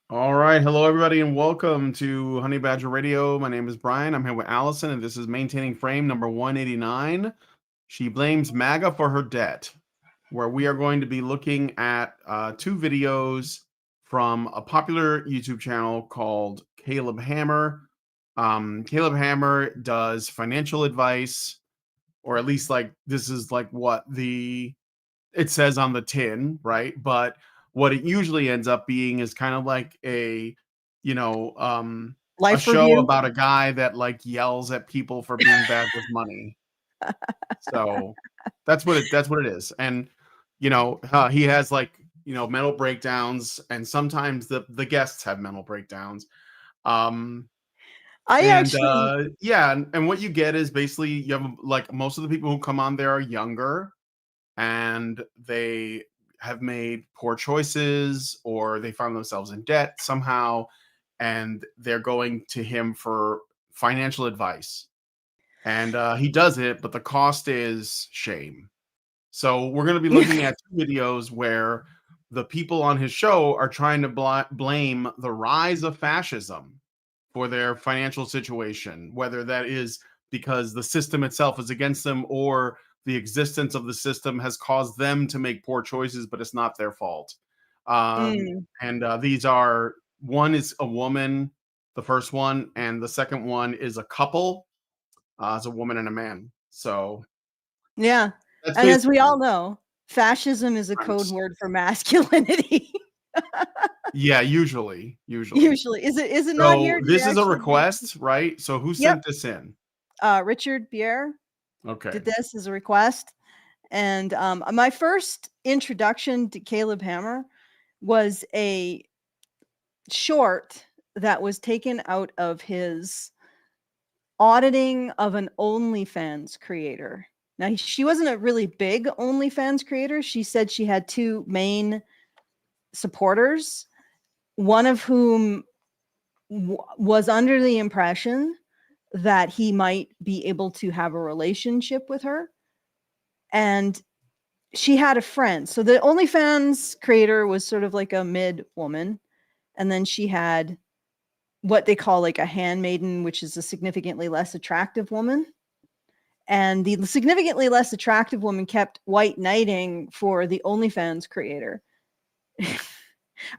All right. Hello, everybody, and welcome to Honey Badger Radio. My name is Brian. I'm here with Allison, and this is Maintaining Frame number 189. She blames MAGA for her debt, where we are going to be looking at two videos from a popular YouTube channel called Caleb Hammer. Caleb Hammer does financial advice, or at least like this is like what it says on the tin, right? But what it usually ends up being is kind of like you know, um, a Life show review. about a guy that like yells at people for being bad with money. So that's what it is. And he has like mental breakdowns, and sometimes the guests have mental breakdowns. Um, I and actually, yeah, and what you get is basically you have like most of the people who come on there are younger and they have made poor choices or they found themselves in debt somehow, and they're going to him for financial advice. And he does it, but the cost is shame. So we're going to be looking at two videos where the people on his show are trying to blame the rise of fascism for their financial situation, whether that is because the system itself is against them or the existence of the system has caused them to make poor choices, but it's not their fault. mm, And these are one is a woman, the first one, and the second one is a couple. It's a woman and a man. So yeah. that's And as we basically all know, fascism is a code premise. word for masculinity. Yeah, usually. Usually. Is it not So here? Did it this is a actually get request, right? So who Yep. sent this in? Richard Bier did Okay. this as a request. And my first introduction to Caleb Hammer was a short that was taken out of his auditing of an OnlyFans creator. Now, she wasn't a really big OnlyFans creator. She said she had two main supporters, one of whom was under the impression that he might be able to have a relationship with her. And she had a friend. So the OnlyFans creator was sort of like a mid woman. And then she had what they call like a handmaiden, which is a significantly less attractive woman. And the significantly less attractive woman kept white knighting for the OnlyFans creator.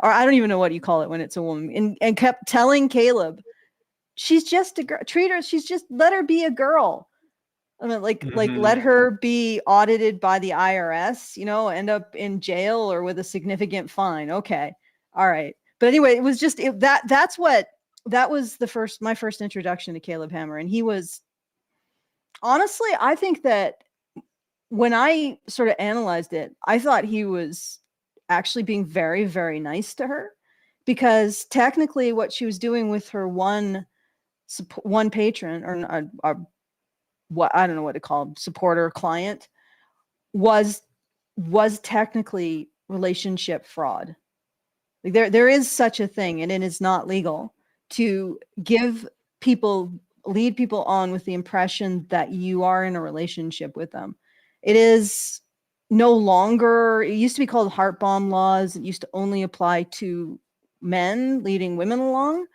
Or I don't even know what you call it when it's a woman, and kept telling Caleb, she's just a girl. Treat her, she's just let her be a girl. I mean, like Mhm. let her be audited by the IRS, end up in jail or with a significant fine. Okay. All right. But anyway, it was just that was my first introduction to Caleb Hammer. And he was honestly, I think that when I sort of analyzed it, I thought he was actually being very, very nice to her, because technically what she was doing with her one patron, or what, I don't know what to call him, supporter, client, was technically relationship fraud. Like there is such a thing, and it is not legal to lead people on with the impression that you are in a relationship with them. It is no longer, it used to be called heart bomb laws. It used to only apply to men leading women along,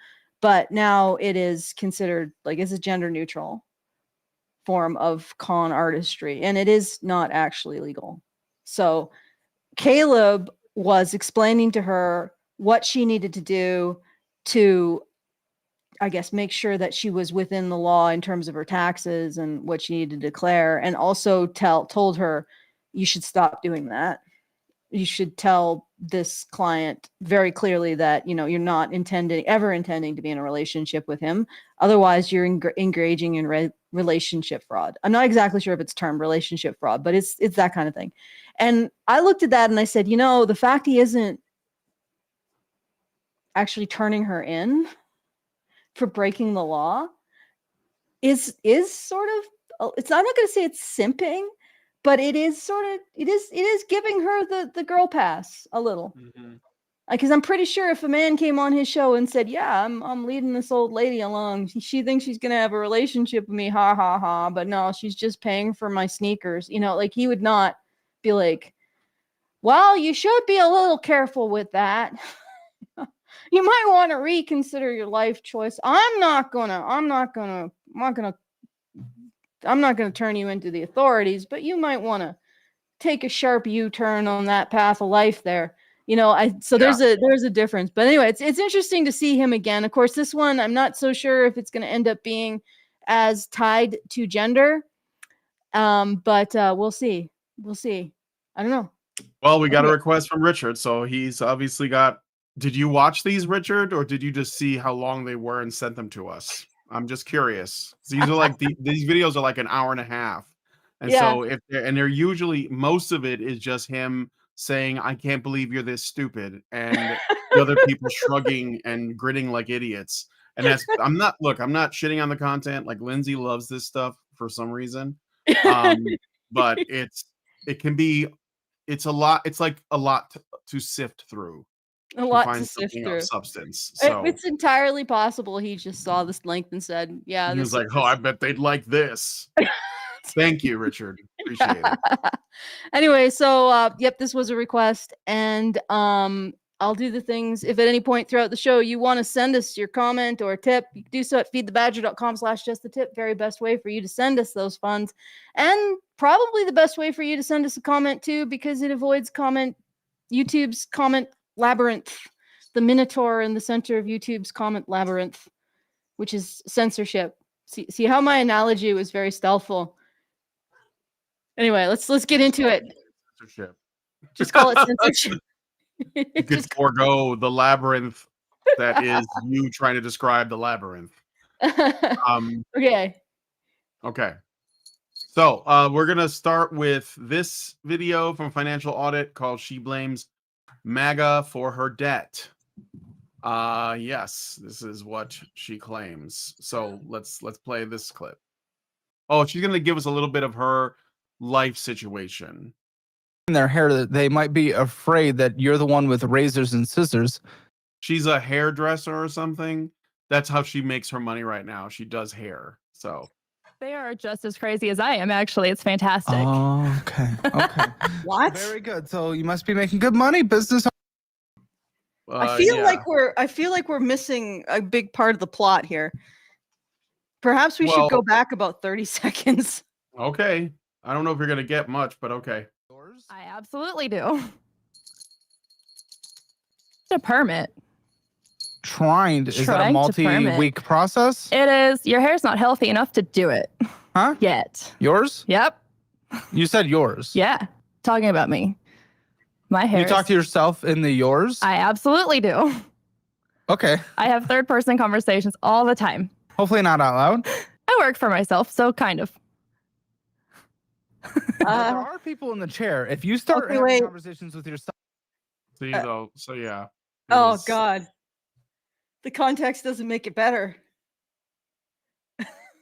but now it is considered like it's a gender neutral form of con artistry, and it is not actually legal. So Caleb was explaining to her what she needed to do to, I guess, make sure that she was within the law in terms of her taxes and what she needed to declare, and also told her, you should stop doing that. You should tell this client very clearly that you're not ever intending to be in a relationship with him. Otherwise, you're engaging in relationship fraud. I'm not exactly sure if it's termed relationship fraud, but it's that kind of thing. And I looked at that and I said, the fact he isn't actually turning her in for breaking the law is sort of, it's, I'm not going to say it's simping, but it is sort of, it is giving her the girl pass a little. Mhm. Because I'm pretty sure if a man came on his show and said, "Yeah, I'm leading this old lady along. She thinks she's gonna have a relationship with me, ha ha ha," but no, she's just paying for my sneakers. Like he would not be like, "Well, you should be a little careful with that." You might want to reconsider your life choice. I'm not gonna turn you into the authorities, but you might want to take a sharp U-turn on that path of life there. There's a difference. But anyway, it's interesting to see him again. Of course, this one I'm not so sure if it's going to end up being as tied to gender. But we'll see. I don't know. Well, we got a request from Richard, so he's obviously got. Did you watch these, Richard, or did you just see how long they were and sent them to us? I'm just curious. These are like these videos are like an hour and a half, and so they're usually, most of it is just him saying, "I can't believe you're this stupid," and the other people shrugging and grinning like idiots. And I'm not shitting on the content. Like, Lindsay loves this stuff for some reason, but it can be. It's a lot. It's like a lot to sift through. A lot find to sift something through. of substance. So It's entirely possible he just saw this link and said, "Yeah." he was like, "Oh, I bet they'd like this." Thank you, Richard. Appreciate it. Anyway, so yep, this was a request, and I'll do the things. If at any point throughout the show you want to send us your comment or tip, you can do so at feedthebadger.com/justthetip. Very best way for you to send us those funds, and probably the best way for you to send us a comment too, because it avoids YouTube's comment labyrinth, the minotaur in the center of YouTube's comment labyrinth, which is censorship. See how my analogy was very stealthful. Anyway, let's get into it. Censorship. Just call it censorship. You could forego the labyrinth that is you trying to describe the labyrinth. Okay. So we're gonna start with this video from Financial Audit called "She Blames MAGA for Her Debt." Yes, this is what she claims. So let's play this clip. Oh, she's gonna give us a little bit of her life situation. In their hair, they might be afraid that you're the one with razors and scissors. She's a hairdresser or something. That's how she makes her money right now. She does hair. So they are just as crazy as I am, actually. It's fantastic. Oh, okay. What? Very good. So you must be making good money, business. I feel like we're missing a big part of the plot here. Perhaps we should go back about 30 seconds. Okay. I don't know if you're gonna get much, but okay. I absolutely do. A permit. Is that a multi-week process? It is. Your hair's not healthy enough to do it. Huh? Yet. Yours? Yep. You said yours. Yeah. Talking about me. My hair. You talk to yourself in the yours? I absolutely do. Okay. I have third-person conversations all the time. Hopefully not out loud. I work for myself, so kind of. There are people in the chair. If you start having conversations with yourself. So yeah. Oh God. The context doesn't make it better.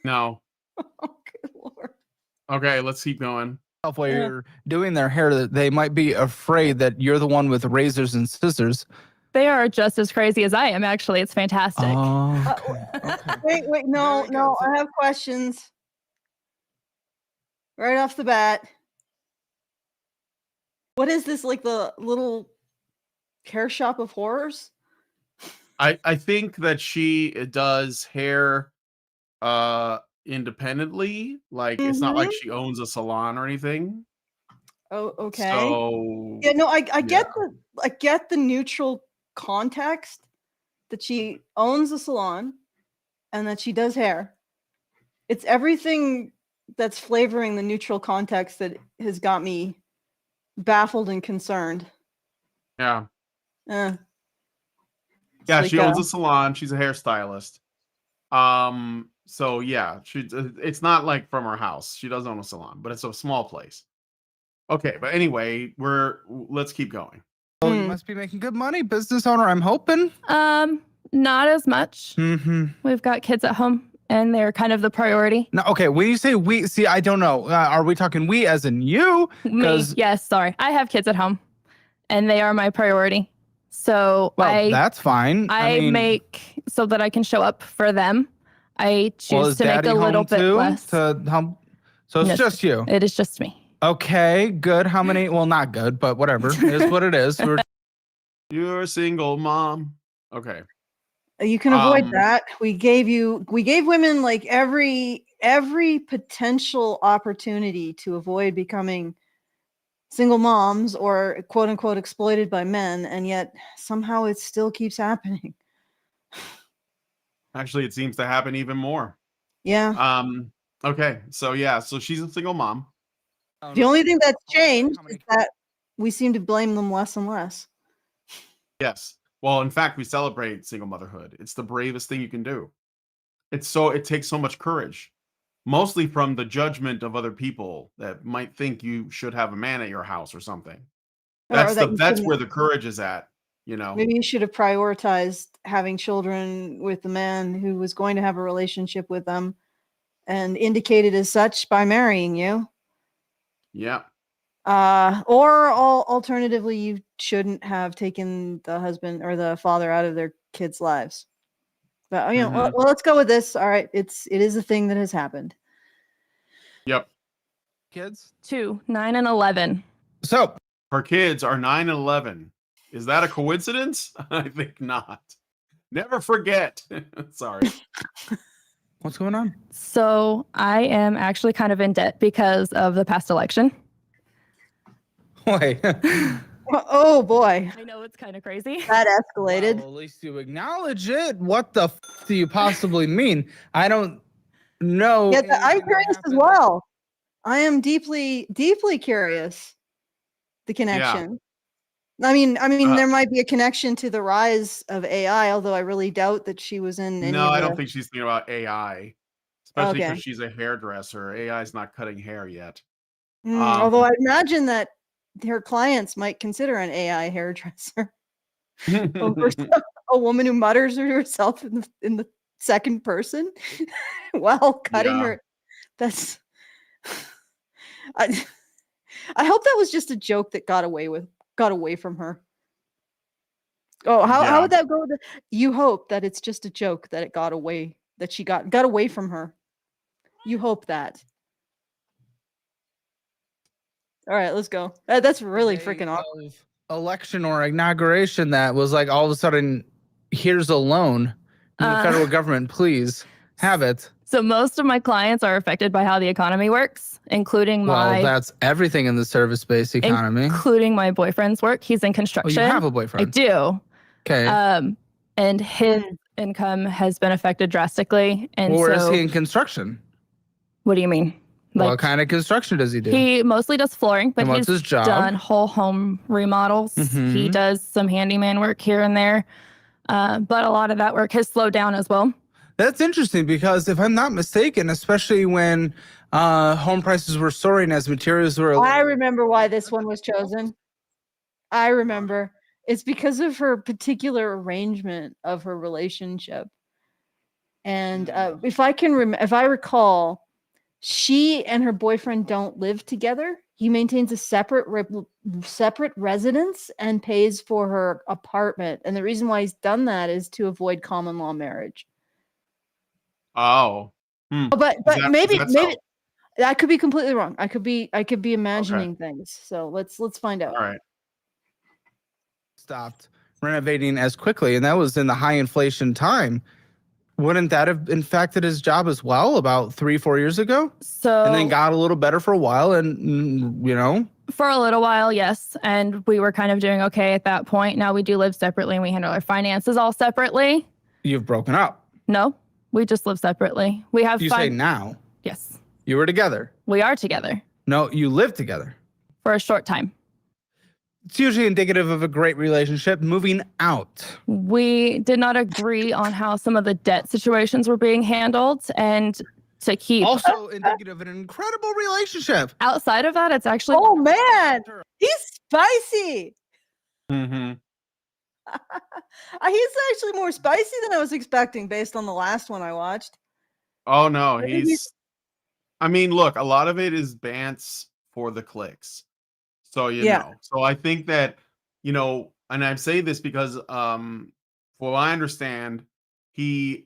No. Oh, good Lord. Okay, let's keep going. While you're doing their hair, they might be afraid that you're the one with razors and scissors. They are just as crazy as I am, actually. It's fantastic. Oh, okay. Wait, no, I have questions. Right off the bat. What is this, like the little hair shop of horrors? I think that she does hair independently. Like, it's not like she owns a salon or anything. Oh, okay. So yeah, no, I get the neutral context that she owns a salon and that she does hair. It's everything that's flavoring the neutral context that has got me baffled and concerned. Yeah. Yeah, like, she owns a salon. She's a hairstylist. So yeah, it's not like from her house. She does own a salon, but it's a small place. Okay, but anyway, let's keep going. Well, you must be making good money, business owner, I'm hoping. Not as much. Mm-hmm. We've got kids at home, and they're kind of the priority. No, okay, when you say we, see, I don't know. Are we talking we as in you? Me, yes, sorry. I have kids at home, and they are my priority. So that's fine. I mean, make so that I can show up for them. I choose to make a little bit less. So it's just you. It is just me. Okay, good. How many? Well, not good, but whatever. It is what it is. You're a single mom. Okay. You can avoid that. We gave women like every potential opportunity to avoid becoming single moms or quote unquote exploited by men, and yet somehow it still keeps happening. Actually, it seems to happen even more. Yeah. Okay. So yeah, so she's a single mom. The only thing that's changed is that we seem to blame them less and less. Yes. Well, in fact, we celebrate single motherhood. It's the bravest thing you can do. It takes so much courage, mostly from the judgment of other people that might think you should have a man at your house or something. Or that you That's shouldn't where the courage is at, you know. Maybe you should have prioritized having children with the man who was going to have a relationship with them and indicated as such by marrying you. Yeah. Or alternatively, you shouldn't have taken the husband or the father out of their kids' lives. But well, let's go with this. All right, it is a thing that has happened. Yep. Kids? 2, 9, and 11. So her kids are 9 and 11. Is that a coincidence? I think not. Never forget. Sorry. What's going on? So I am actually kind of in debt because of the past election. Wait. Oh boy. I know it's kind of crazy. That escalated. Well, at least you acknowledge it. What the do you possibly mean? I don't know. Yeah, I'm curious as well. I am deeply, deeply curious. The connection. Yeah. I mean, there might be a connection to the rise of AI, although I really doubt that she was in any. No, I don't think she's thinking about AI, especially because she's a hairdresser. AI is not cutting hair yet. Although I imagine that her clients might consider an AI hairdresser. A woman who mutters to herself in the second person while cutting her. That's. I hope that was just a joke that got away from her. Oh, how would that go? You hope that it's just a joke that it got away, that she got away from her. You hope that. All right, let's go. That's really freaking awkward. Election or inauguration that was like all of a sudden, here's a loan from the federal government, please have it. So most of my clients are affected by how the economy works, including Well, that's everything in the service-based economy. Including my boyfriend's work. He's in construction. Oh, you have a boyfriend? I do. Okay. And his income has been affected drastically. And where is he in construction? What do you mean? Like, what kind of construction does he do? He mostly does flooring, but what's his job? Done whole home remodels. He does some handyman work here and there. But a lot of that work has slowed down as well. That's interesting because if I'm not mistaken, especially when home prices were soaring as materials were. I remember why this one was chosen. I remember. It's because of her particular arrangement of her relationship. And if I recall, she and her boyfriend don't live together. He maintains a separate residence and pays for her apartment. And the reason why he's done that is to avoid common law marriage. Oh. But maybe I could be completely wrong. I could be imagining things. So let's find out. All right. Stopped renovating as quickly, and that was in the high inflation time. Wouldn't that have infected his job as well about 3-4 years ago? And then got a little better for a while, and for a little while, yes. And we were kind of doing okay at that point. Now we do live separately, and we handle our finances all separately. You've broken up? No, we just live separately. We have. You say now? Yes. You were together? We are together. No, you live together for a short time. It's usually indicative of a great relationship. Moving out. We did not agree on how some of the debt situations were being handled, and to keep. Also indicative of an incredible relationship. Outside of that, it's actually. Oh man, he's spicy. Mm-hmm. He's actually more spicy than I was expecting based on the last one I watched. Oh no, I mean, look, a lot of it is bants for the clicks. So you know. So I think that, and I say this because for what I understand, he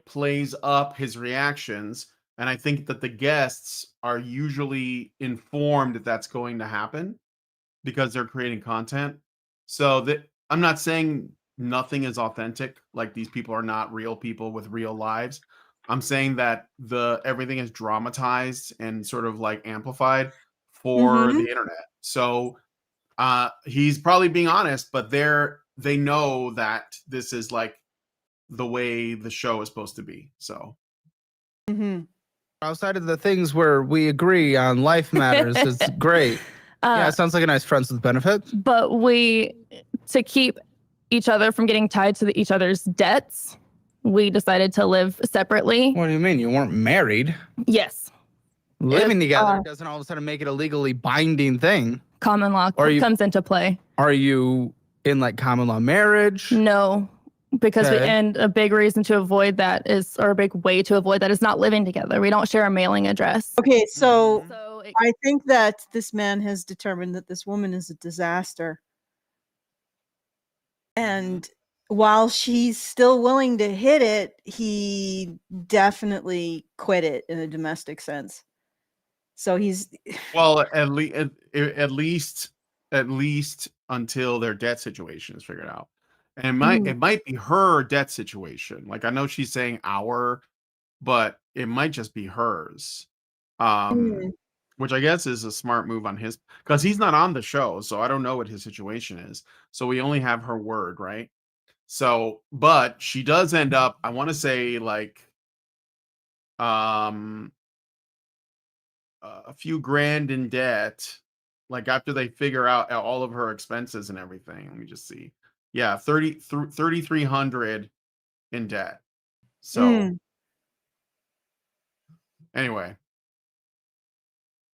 plays up his reactions, and I think that the guests are usually informed that that's going to happen because they're creating content. So that I'm not saying nothing is authentic. Like these people are not real people with real lives. I'm saying that everything is dramatized and sort of like amplified for the internet. So he's probably being honest, but they know that this is like the way the show is supposed to be. So outside of the things where we agree on life matters, it's great. Yeah, it sounds like a nice friends with benefits. But to keep each other from getting tied to each other's debts, we decided to live separately. What do you mean? You weren't married? Yes. Living together doesn't all of a sudden make it a legally binding thing. Common law comes into play. Are you in like common law marriage? No, because and a big reason to avoid that is, or a big way to avoid that is not living together. We don't share a mailing address. Okay, so I think that this man has determined that this woman is a disaster. And while she's still willing to hit it, he definitely quit it in a domestic sense. So he's well, at least until their debt situation is figured out. And it might be her debt situation. Like I know she's saying our, but it might just be hers. Which I guess is a smart move on his, because he's not on the show, so I don't know what his situation is. So we only have her word, right? So, but she does end up, I want to say like a few grand in debt, like after they figure out all of her expenses and everything. Let me just see. Yeah, 3,300 in debt. So anyway.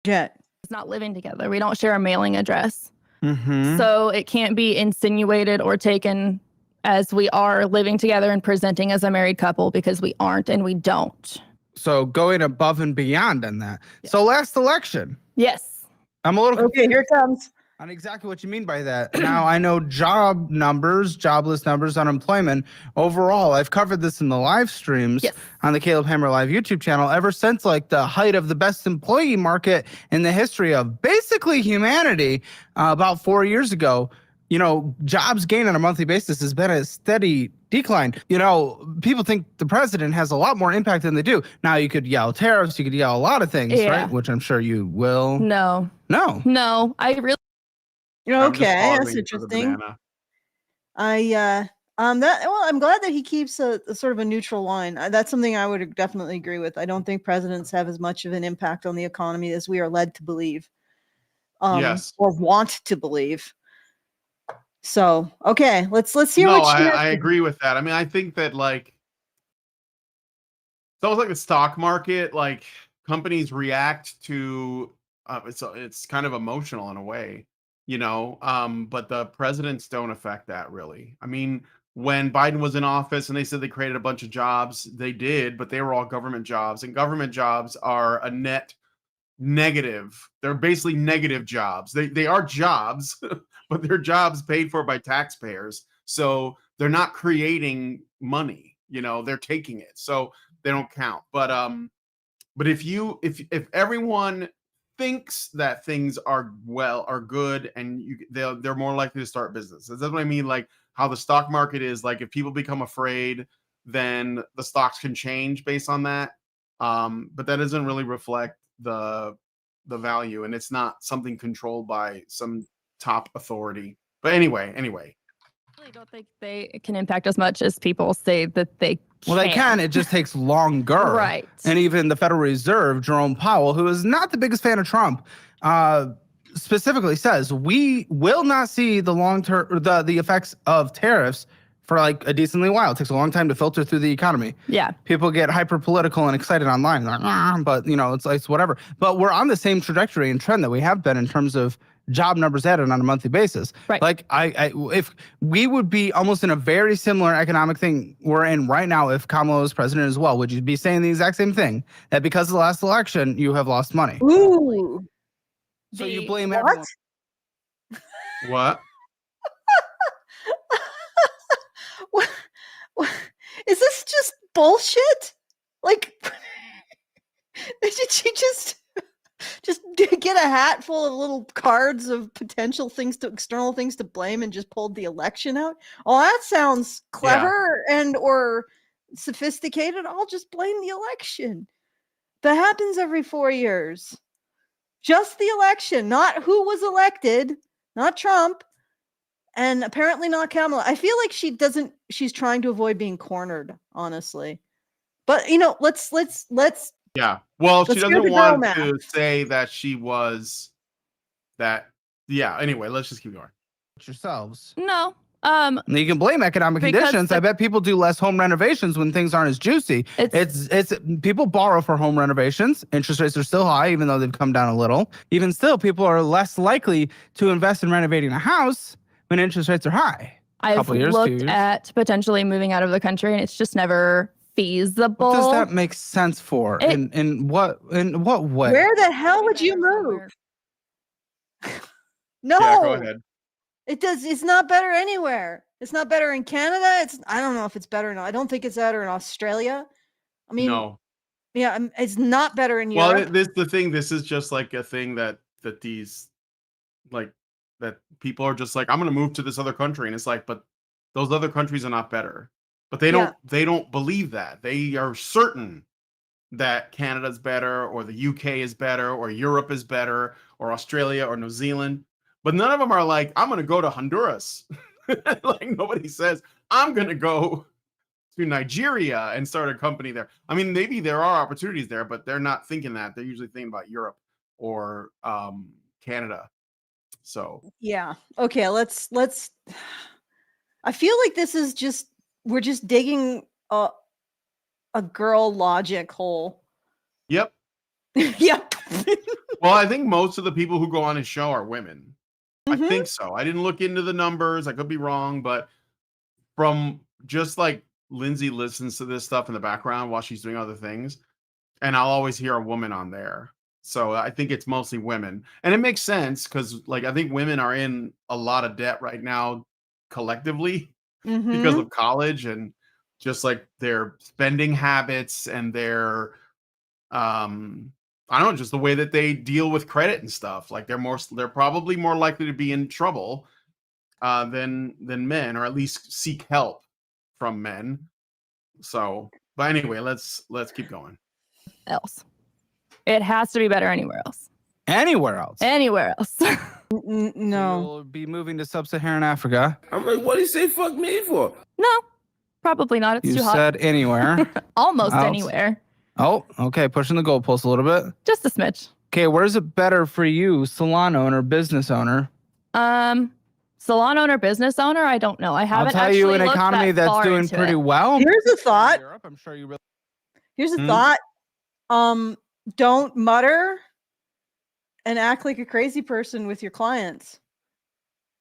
Jet. It's not living together. We don't share a mailing address. So it can't be insinuated or taken as we are living together and presenting as a married couple, because we aren't and we don't. So going above and beyond on that. Yeah. So last election. Yes. I'm a little confused. Here it comes. On exactly what you mean by that. Now, I know job numbers, jobless numbers, unemployment. Overall, I've covered this in the live streams on the Caleb Hammer Live YouTube channel ever since like the height of the best employee market in the history of basically humanity about 4 years ago. You know, jobs gained on a monthly basis has been a steady decline. You know, people think the president has a lot more impact than they do. Now, you could yell tariffs, you could yell a lot of things, right? Which I'm sure you will. No. I really. Okay, that's interesting. I'm glad that he keeps a sort of a neutral line. That's something I would definitely agree with. I don't think presidents have as much of an impact on the economy as we are led to believe, or want to believe. So, okay, let's hear what I agree with that. I mean, I think that like it's almost like the stock market, like companies react to it's kind of emotional in a way. You know, but the presidents don't affect that really. I mean, when Biden was in office and they said they created a bunch of jobs, they did, but they were all government jobs, and government jobs are a net negative. They're basically negative jobs. They are jobs, but they're jobs paid for by taxpayers. So they're not creating money, you know, they're taking it. So they don't count. But if everyone thinks that things are good and they're more likely to start businesses. That's what I mean, like how the stock market is, like if people become afraid, then the stocks can change based on that, but that doesn't really reflect the value, and it's not something controlled by some top authority. But anyway I really don't think they can impact as much as people say that they can. Well, they can. It just takes longer. Right. And even the Federal Reserve, Jerome Powell, who is not the biggest fan of Trump, specifically says we will not see the long-term the effects of tariffs for like a decently while. It takes a long time to filter through the economy. Yeah. People get hyper political and excited online. Like, but you know, it's whatever. But we're on the same trajectory and trend that we have been in terms of job numbers added on a monthly basis. Right. Like if we would be almost in a very similar economic thing we're in right now if Kamala was president as well, would you be saying the exact same thing? That because of the last election, you have lost money? Ooh. So you blame everyone. What? What? Is this just bullshit? Like, did she just Just get a hat full of little cards of potential things to external things to blame and just pulled the election out. Oh, that sounds clever and or sophisticated. I'll just blame the election. That happens every 4 years. Just the election, not who was elected, not Trump, and apparently not Kamala. I feel like she's trying to avoid being cornered, honestly. But you know, let's Yeah. Well, she let's hear doesn't the girl want math. to say that she was that. Yeah. Anyway, let's just keep going. Yourselves. No. You can blame economic Because conditions. I bet people do less home renovations when things aren't as juicy. It's people borrow for home renovations. Interest rates are still high, even though they've come down a little. Even still, people are less likely to invest in renovating a house when interest rates are high. I've looked at potentially moving out of the country, and it's just never feasible. What does that make sense for? In what way? Where the hell would you move? No. Yeah, go ahead. It does. It's not better anywhere. It's not better in Canada. I don't know if it's better or not. I don't think it's better in Australia. I mean, No. Yeah, it's not better in Europe. Well, this is just like a thing that these like that people are just like, I'm gonna move to this other country, and it's like, but those other countries are not better. But they don't believe that. They are certain that Canada's better, or the UK is better, or Europe is better, or Australia or New Zealand. But none of them are like, I'm gonna go to Honduras. Like nobody says, I'm gonna go to Nigeria and start a company there. I mean, maybe there are opportunities there, but they're not thinking that. They're usually thinking about Europe or Canada. So yeah. Okay, let's I feel like this is just we're just digging a girl logic hole. Yep. Yep. Well, I think most of the people who go on his show are women. Mm-hmm. I think so. I didn't look into the numbers. I could be wrong, but from just like Lindsay listens to this stuff in the background while she's doing other things, and I'll always hear a woman on there. So I think it's mostly women. And it makes sense because like I think women are in a lot of debt right now collectively because of college and just like their spending habits and their I don't know, just the way that they deal with credit and stuff. Like they're probably more likely to be in trouble than men, or at least seek help from men. So, but anyway, let's keep going. Else, it has to be better anywhere else. Anywhere else. Anywhere else. No. You'll be moving to sub-Saharan Africa. I'm like, what do you say fuck me for? No, probably not. It's You too hot. said anywhere. Almost Else. anywhere. Oh, okay. Pushing the goalpost a little bit. Just a smidge. Okay, where's it better for you, salon owner, business owner? Salon owner, business owner, I don't know. I haven't I'll tell you an looked economy that that's far doing into pretty it. well. Here's a thought. Europe, I'm sure you really. Here's a thought. Don't mutter and act like a crazy person with your clients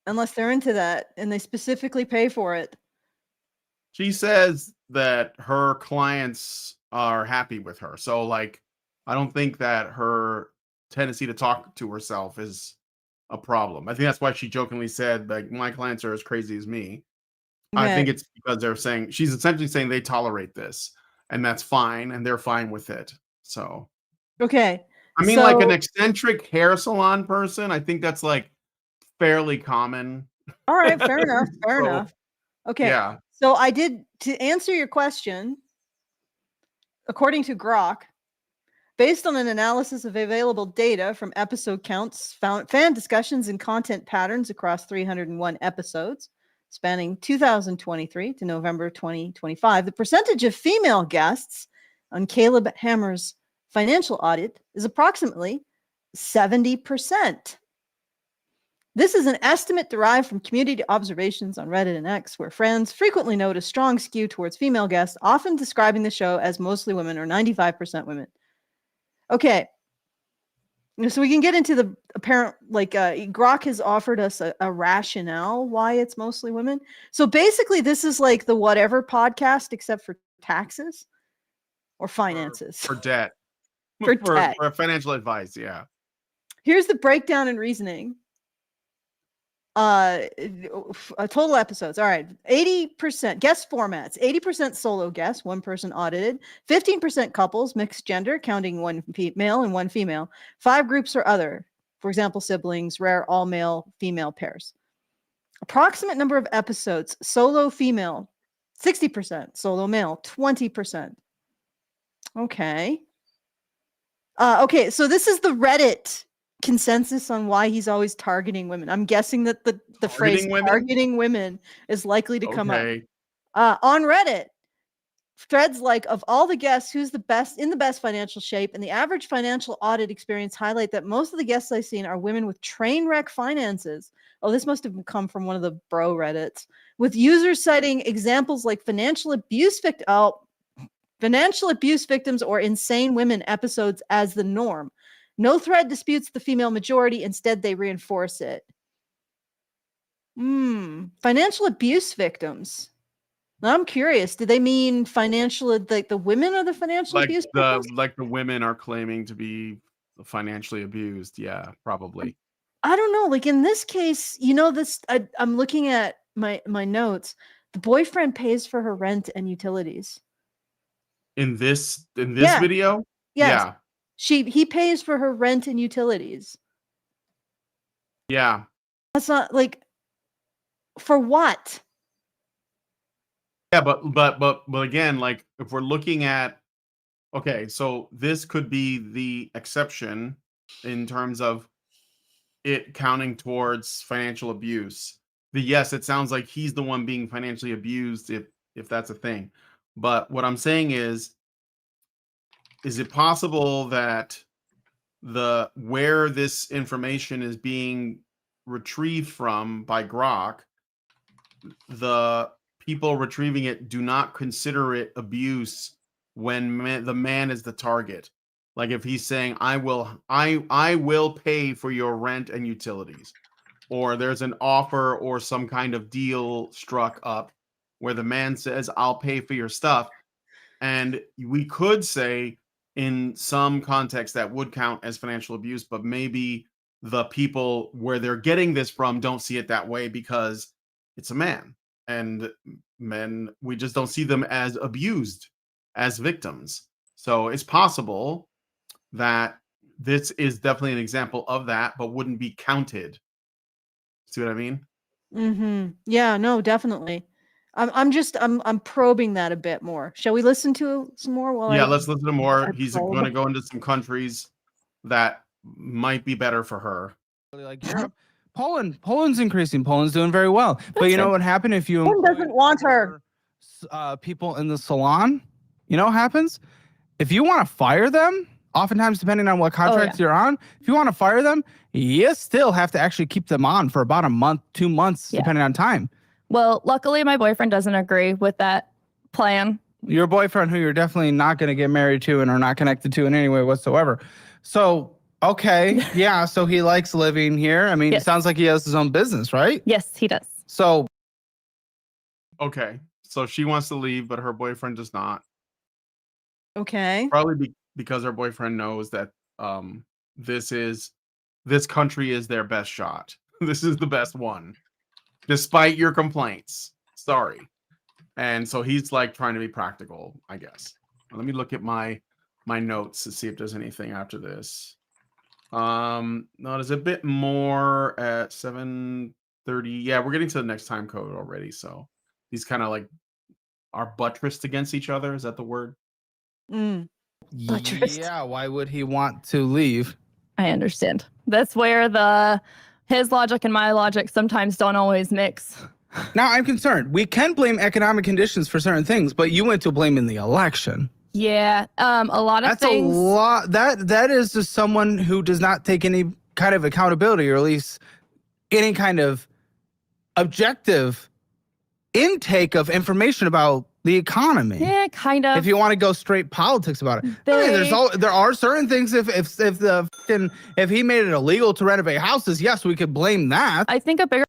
unless they're into that and they specifically pay for it. She says that her clients are happy with her. So like I don't think that her tendency to talk to herself is a problem. I think that's why she jokingly said like my clients are as crazy as me. I think it's because they're saying she's essentially saying they tolerate this and that's fine and they're fine with it. So okay. I mean, like an eccentric hair salon person, I think that's like fairly common. All right, fair enough. Fair So, enough. Okay. Yeah. So I did, to answer your question, according to Grok, based on an analysis of available data from episode counts, fan discussions, and content patterns across 301 episodes spanning 2023 to November 2025, the percentage of female guests on Caleb Hammer's financial audit is approximately 70%. This is an estimate derived from community observations on Reddit and X, where friends frequently note a strong skew towards female guests, often describing the show as mostly women or 95% women. Okay. So we can get into the apparent, like Grok has offered us a rationale why it's mostly women. So basically this is like the whatever podcast, except for taxes or finances. For debt. For debt. For financial advice, yeah. Here's the breakdown and reasoning. Total episodes. All right. 80% guest formats, 80% solo guests, one person audited, 15% couples, mixed gender, counting one male and one female, 5 groups or other, for example, siblings, rare all male, female pairs. Approximate number of episodes, solo female, 60%, solo male, 20%. Okay. Okay, so this is the Reddit consensus on why he's always targeting women. I'm guessing that the phrase targeting women is likely to come up. On Reddit, threads like, of all the guests, who's the best in the best financial shape, and the average financial audit experience highlight that most of the guests I've seen are women with train wreck finances. Oh, this must have come from one of the bro Reddits, with users citing examples like financial abuse victims or insane women episodes as the norm. No thread disputes the female majority. Instead, they reinforce it. Financial abuse victims. Now, I'm curious. Do they mean financial, like the women are the financial abuse victims? Like the women are claiming to be financially abused. Yeah, probably. I don't know. Like in this case, this. I'm looking at my notes. The boyfriend pays for her rent and utilities. In this video? Yes. Yeah. He pays for her rent and utilities. Yeah. That's not like, for what? Yeah, but again, like if we're looking at, okay, so this could be the exception in terms of it counting towards financial abuse. Yes, it sounds like he's the one being financially abused if that's a thing. But what I'm saying is it possible that where this information is being retrieved from by Grok, the people retrieving it do not consider it abuse when the man is the target? Like if he's saying, I will pay for your rent and utilities, or there's an offer or some kind of deal struck up where the man says, I'll pay for your stuff. And we could say in some context that would count as financial abuse, but maybe the people where they're getting this from don't see it that way because it's a man, and men, we just don't see them as abused, as victims. So it's possible that this is definitely an example of that, but wouldn't be counted. See what I mean? Yeah, no, definitely. I'm probing that a bit more. Shall we listen to some more? Let's listen to more. He's going to go into some countries that might be better for her. Like Europe, Poland's increasing. Poland's doing very well. But you know what happened if you Poland doesn't want her. People in the salon? You know what happens? If you want to fire them, oftentimes depending on what contracts you're on, if you want to fire them, you still have to actually keep them on for about a month, 2 months, depending on time. Well, luckily my boyfriend doesn't agree with that plan. Your boyfriend, who you're definitely not going to get married to and are not connected to in any way whatsoever. So, okay, yeah, so he likes living here. I mean, it sounds like he has his own business, right? Yes, he does. So, okay, so she wants to leave, but her boyfriend does not. Okay. Probably because her boyfriend knows that this country is their best shot. This is the best one, despite your complaints. Sorry. And so he's like trying to be practical, I guess. Let me look at my notes to see if there's anything after this. No, there's a bit more at 7:30. Yeah, we're getting to the next time code already. So these kind of like are buttressed against each other. Is that the word? Buttressed. Yeah, why would he want to leave? I understand. That's where his logic and my logic sometimes don't always mix. Now, I'm concerned. We can blame economic conditions for certain things, but you went to blaming the election. Yeah, a lot of things. That's a lot. That is just someone who does not take any kind of accountability, or at least any kind of objective intake of information about the economy. Yeah, kind of. If you want to go straight politics about it, there are certain things. If he made it illegal to renovate houses, yes, we could blame that. I think a bigger.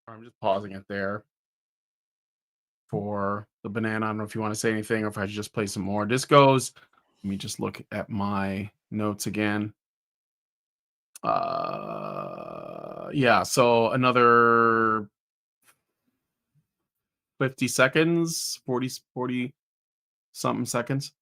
I'm just pausing it there for the banana. I don't know if you want to say anything or if I should just play some more. This goes. Let me just look at my notes again. Yeah, so another 50 seconds, 40 something seconds.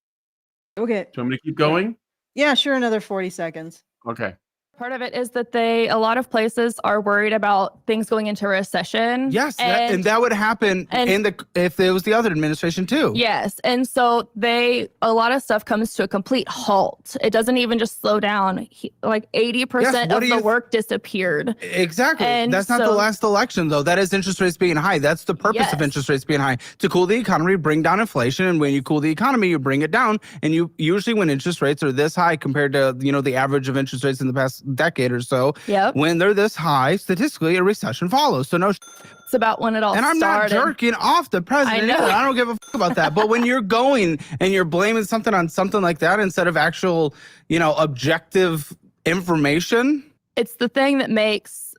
Okay. Do you want me to keep going? Yeah, sure. Another 40 seconds. Okay. Part of it is that a lot of places are worried about things going into recession. Yes, and that would happen if it was the other administration too. Yes, and so a lot of stuff comes to a complete halt. It doesn't even just slow down. Like 80% of the work disappeared. Exactly. And that's not the last election, though. That is interest rates being high. That's the purpose of interest rates being high, to cool the economy, bring down inflation. And when you cool the economy, you bring it down. And you usually, when interest rates are this high compared to the average of interest rates in the past decade or so, when they're this high, statistically, a recession follows. So no. It's about when it all started. And I'm not jerking off the president either. I don't give a fuck about that. But when you're going and you're blaming something on something like that instead of actual, objective information. It's the thing that makes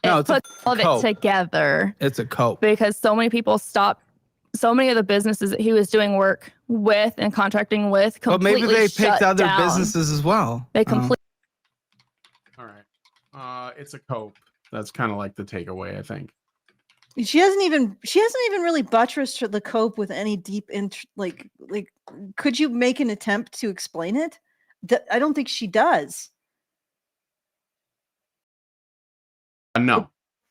puts all of it together. It's a cope. Because so many people stopped. So many of the businesses that he was doing work with and contracting with completely But maybe they picked other down. Businesses as well. They completely. All right. It's a cope. That's kind of like the takeaway, I think. She hasn't even really buttressed the cope with any deep like could you make an attempt to explain it? I don't think she does. No.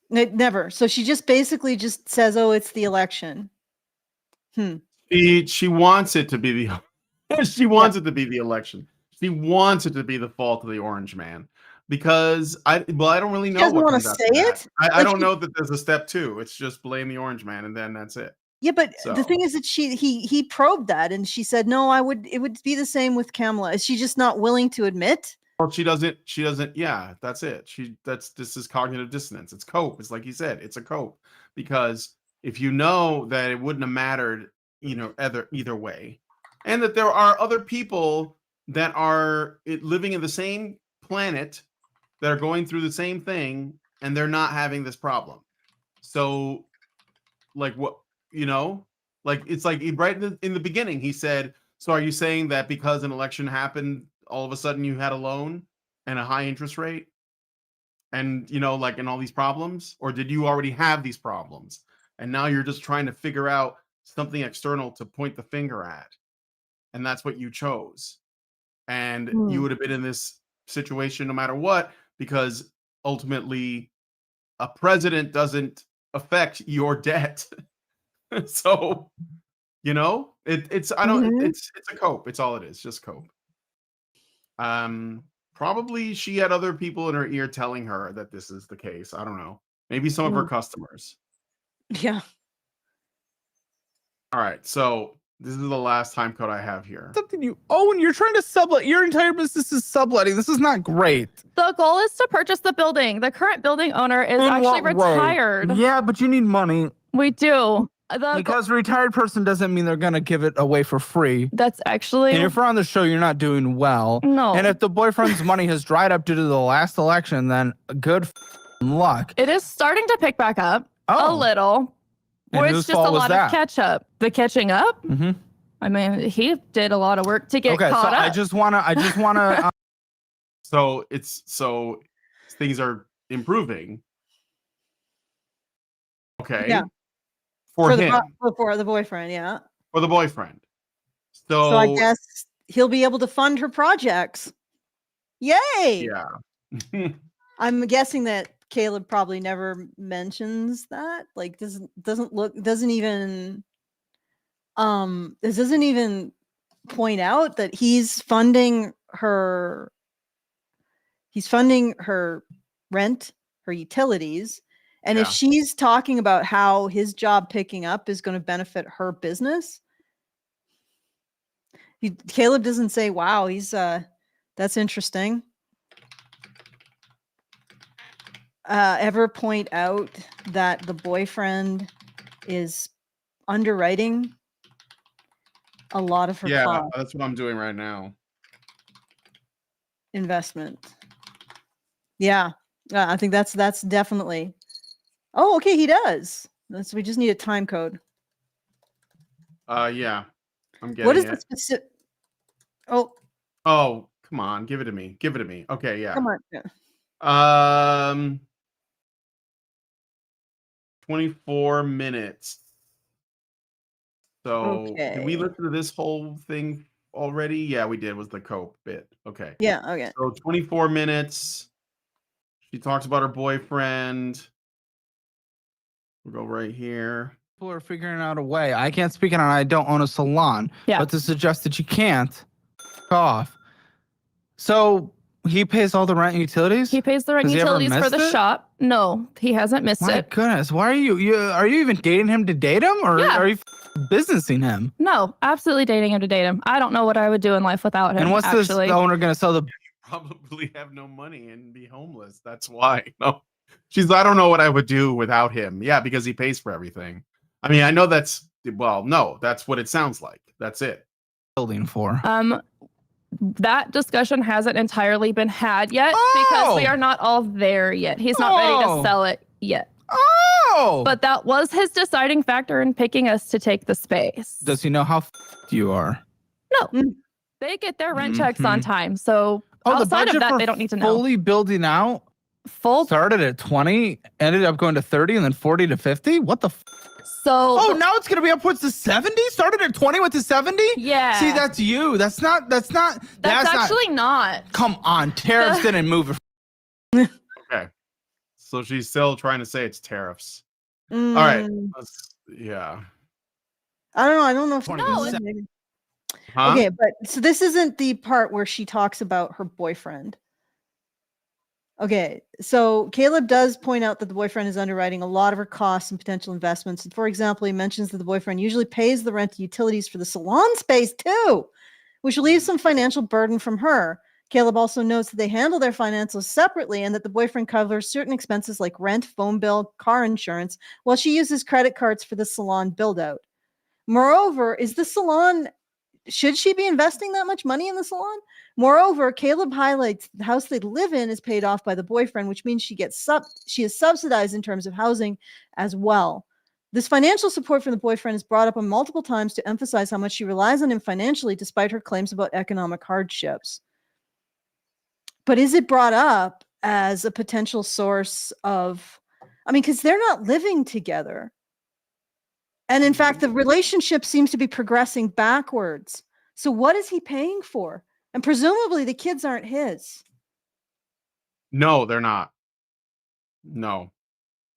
Never. So she just basically just says, "Oh, it's the election." She wants it to be she wants it to be the election. She wants it to be the fault of the orange man. Because I don't really know. She doesn't want to say it. I don't know that there's a step 2. It's just blame the orange man, and then that's it. Yeah, but the thing is that he probed that, and she said, "No, it would be the same with Kamala." Is she just not willing to admit? Well, she doesn't. Yeah, that's it. This is cognitive dissonance. It's cope. It's like you said. It's a cope, because if you know that it wouldn't have mattered, either way, and that there are other people that are living in the same planet that are going through the same thing, and they're not having this problem. So, like, what, like, it's like right in the beginning, he said, so are you saying that because an election happened, all of a sudden you had a loan and a high interest rate and, and all these problems? Or did you already have these problems? And now you're just trying to figure out something external to point the finger at. And that's what you chose. And you would have been in this situation no matter what, because ultimately a president doesn't affect your debt. So, it's a cope. It's all it is, just cope. Probably she had other people in her ear telling her that this is the case. I don't know. Maybe some of her customers. Yeah. All right. So this is the last time code I have here. Something you own. You're trying to sublet. Your entire business is subletting. This is not great. The goal is to purchase the building. The current building owner is actually retired. Yeah, but you need money. We do. Because a retired person doesn't mean they're going to give it away for free. That's actually... And if we're on the show, you're not doing well. No. And if the boyfriend's money has dried up due to the last election, then good luck. It is starting to pick back up a little. Or it's just a lot of catch up. The catching up? Mm-hmm. I mean, he did a lot of work to get caught up. I just wanna. So things are improving. Okay. Yeah. For him. For the boyfriend, yeah. For the boyfriend. So I guess he'll be able to fund her projects. Yay! Yeah. I'm guessing that Caleb probably never mentions that. Like doesn't even point out that he's funding her rent, her utilities. And if she's talking about how his job picking up is going to benefit her business, Caleb doesn't say, wow, that's interesting. Ever point out that the boyfriend is underwriting a lot of her costs. That's what I'm doing right now. Investment. Yeah. I think that's definitely. Oh, okay, he does. We just need a time code. Yeah. I'm getting What is it. the specific? Oh, come on, give it to me. Okay, yeah. Come on. Yeah. 24 minutes. So did we Okay. listen to this whole thing already? Yeah, we did. Was the cope bit. Okay. Yeah, okay. So 24 minutes. She talks about her boyfriend. We'll go right here. People are figuring out a way. I can't speak on it. I don't own a salon. Yeah. But to suggest that you can't, f off. So he pays all the rent and utilities? He pays the rent Has he ever utilities for missed the it? shop. No, he hasn't missed My it. goodness. Why are you are you even dating him to date him? Or Yeah. are you businessing him? No, absolutely dating him to date him. I don't know what I would do in life without him. And what's actually. this owner going to sell the Probably have no money and be homeless. That's why. No. I don't know what I would do without him. Yeah, because he pays for everything. I mean, I know that's no, that's what it sounds like. That's it. building for? That discussion hasn't entirely been had yet because we are not all there yet. He's not ready to sell it yet. Oh! But that was his deciding factor in picking us to take the space. Does he know how you are? No. They get their rent checks on time. So outside of that, they don't need to know. Fully building out started at 20, ended up going to 30, and then 40 to 50? What the So now it's gonna be upwards to 70? Started at 20, went to 70? Yeah. See, that's you. That's actually not. Come on, tariffs didn't move it. Okay. So she's still trying to say it's tariffs. All Mm, right. Yeah. I don't know. I don't know if No, it's- Huh? Okay, but so this isn't the part where she talks about her boyfriend. Okay, so Caleb does point out that the boyfriend is underwriting a lot of her costs and potential investments. And for example, he mentions that the boyfriend usually pays the rent and utilities for the salon space too, which relieves some financial burden from her. Caleb also notes that they handle their finances separately and that the boyfriend covers certain expenses like rent, phone bill, car insurance, while she uses credit cards for the salon build out. Moreover, should she be investing that much money in the salon? Moreover, Caleb highlights the house they live in is paid off by the boyfriend, which means she is subsidized in terms of housing as well. This financial support from the boyfriend is brought up on multiple times to emphasize how much she relies on him financially, despite her claims about economic hardships. But is it brought up as a potential source of, because they're not living together. And in fact, the relationship seems to be progressing backwards. So what is he paying for? And presumably the kids aren't his. No, they're not. No.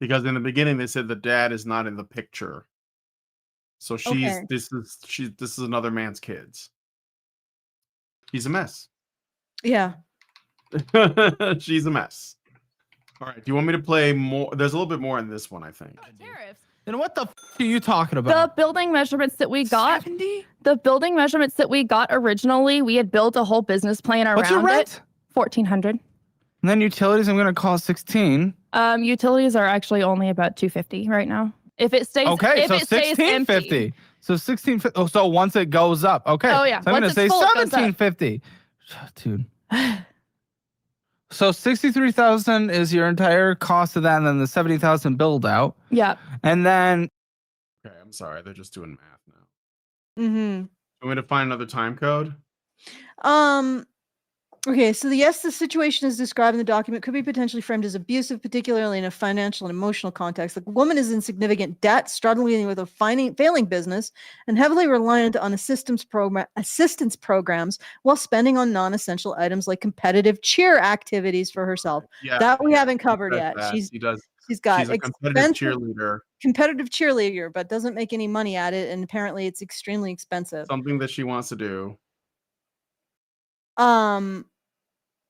Because in the beginning they said the dad is not in the picture. So this is another man's kids. He's a mess. Yeah. She's a mess. All right. Do you want me to play more? There's a little bit more in this one, I think. Tariffs. Then what the are you talking The about? building measurements that we got. 70? The building measurements that we got originally, we had built a whole business plan around What's your rent? it. $1,400. And then utilities, I'm gonna call 16. Utilities are actually only about $250 right now. If it stays Okay, if so it stays 1650. empty. So 1650. Oh, so once it goes up. Okay. Oh, yeah. So I'm Once gonna say it's full, it goes up. 1750. Dude. So 63,000 is your entire cost of that, and then the 70,000 build out. Yeah. And then Okay, I'm sorry. They're just doing math now. Mm-hmm. You want me to find another time code? Okay, so the situation as described in the document could be potentially framed as abusive, particularly in a financial and emotional context. The woman is in significant debt, struggling with a failing business, and heavily reliant on assistance programs while spending on non-essential items like competitive cheer activities for herself. Yeah. That we haven't covered yet. She does. She's got She's a competitive cheerleader. but doesn't make any money at it, and apparently it's extremely expensive. Something that she wants to do.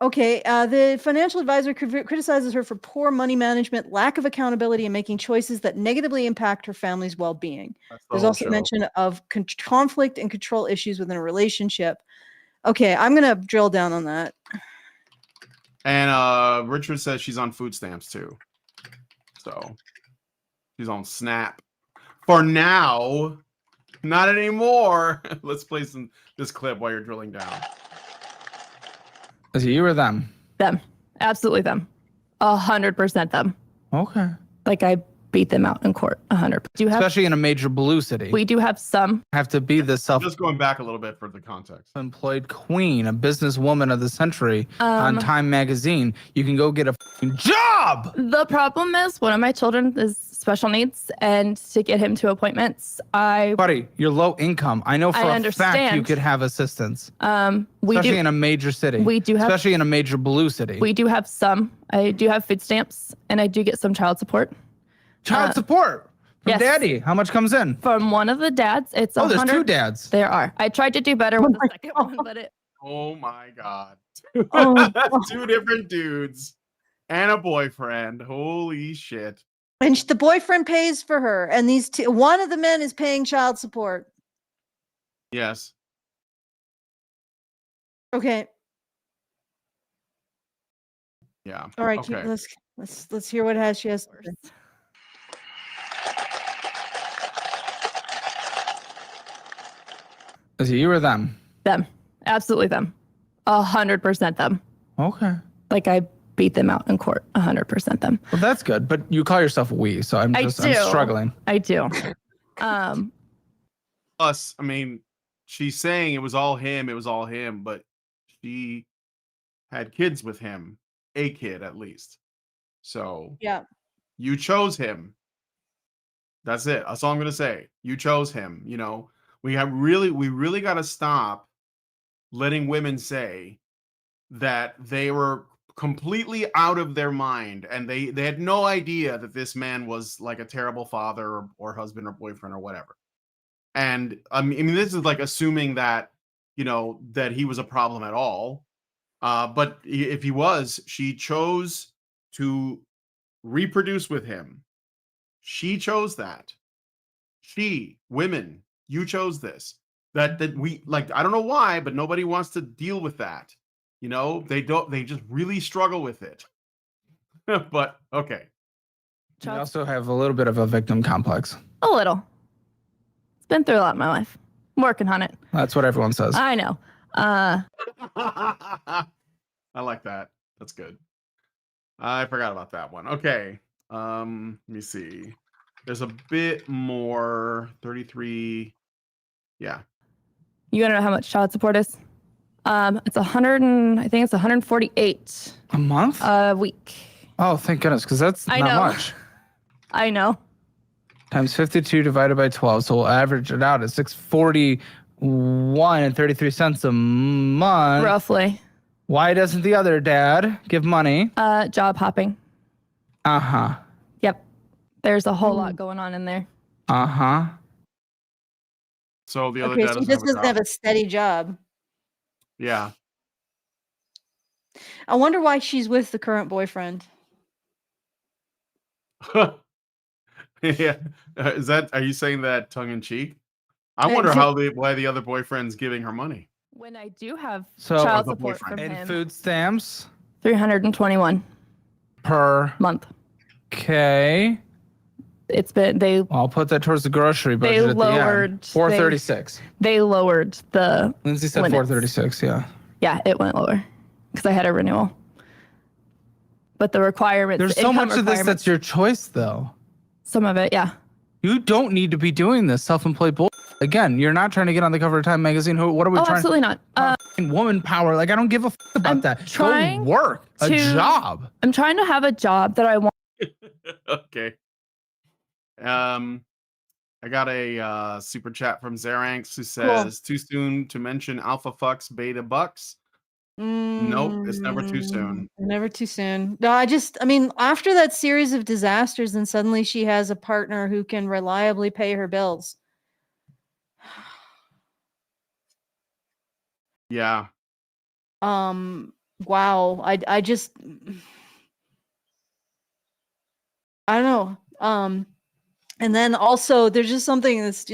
Okay, the financial advisor criticizes her for poor money management, lack of accountability, and making choices that negatively impact her family's well-being. There's also mention of conflict and control issues within a relationship. Okay, I'm going to drill down on that. And Richard says she's on food stamps too. So she's on SNAP. For now. Not anymore. Let's play this clip while you're drilling down. is it you or them? Them. Absolutely them. 100% them. Okay. Like I beat them out in court. 100%. Especially in a major blue city. We do have some. Have to be the Just going back a little bit for the context. self-employed queen, a businesswoman of the century on Time magazine. You can go get a fucking job. The problem is one of my children is special needs and to get him to appointments. Buddy, you're low income. I know for a fact you understand. could have assistance. We Especially do in a major city. We do have, especially in a major blue city. We do have some. I do have food stamps, and I do get some child support. Child support from yes. daddy. How much comes in? From one of the dads, it's there's 2 dads. There are. I tried to do better with the second one, but it. Oh my God. Oh. 2 different dudes and a boyfriend. Holy shit. And the boyfriend pays for her, and one of the men is paying child support. Yes. Okay. Yeah. All right. Okay. Let's hear what she has to say. Is it you or them? Them. Absolutely them. 100% them. Okay. Like I beat them out in court. 100% them. Well, that's good. But you call yourself we, so I'm struggling. I do. Plus, I mean, she's saying it was all him, but she had kids with him, a kid at least. So yeah, you chose him. That's it. That's all I'm gonna say. You chose him. You know, we really got to stop letting women say that they were completely out of their mind and they had no idea that this man was like a terrible father or husband or boyfriend or whatever. And I mean this is like assuming that, you know, that he was a problem at all. But if he was, she chose to reproduce with him. She chose that. Women, you chose this. That we like, I don't know why, but nobody wants to deal with that. You know, they just really struggle with it. But okay. You also have a little bit of a victim complex. A little. It's been through a lot in my life. I'm working on it. That's what everyone says. I know. I like that. That's good. I forgot about that one. Okay. Let me see. There's a bit more. 33. Yeah. You want to know how much child support is? It's 100 and I think it's 148 a month? A week. Oh, thank goodness, because that's not much. I know. Times 52 divided by 12, so we'll average it out at $641.33 a month. Roughly. Why doesn't the other dad give money? Job hopping. Uh-huh. Yep. There's a whole lot going on in there. Uh-huh. So the other dad so he just doesn't have a steady job. Yeah. I wonder why she's with the current boyfriend. Yeah. Are you saying that tongue in cheek? I wonder why the other boyfriend's giving her money. When I do have So child support from and him, food stamps 321 per month. Okay. It's been I'll put that towards the grocery budget. They lowered at the end. 436. They lowered the. Lindsay said limits. 436. Yeah. Yeah, it went lower because I had a renewal. But the requirements. There's so much of this that's your choice, though. Some of it, yeah. You don't need to be doing this self-employed bull. Again, you're not trying to get on the cover of Time magazine. What are we trying? Absolutely not. Woman power. Like I don't give a about that. Trying Go work a job. I'm trying to have a job that I want. Okay. I got a super chat from Xeranx who says, too soon to mention alpha fucks, beta bucks. Nope, it's never too soon. Never too soon. No, I mean, after that series of disasters, and suddenly she has a partner who can reliably pay her bills. Yeah. Wow. I don't know. And then also there's just something is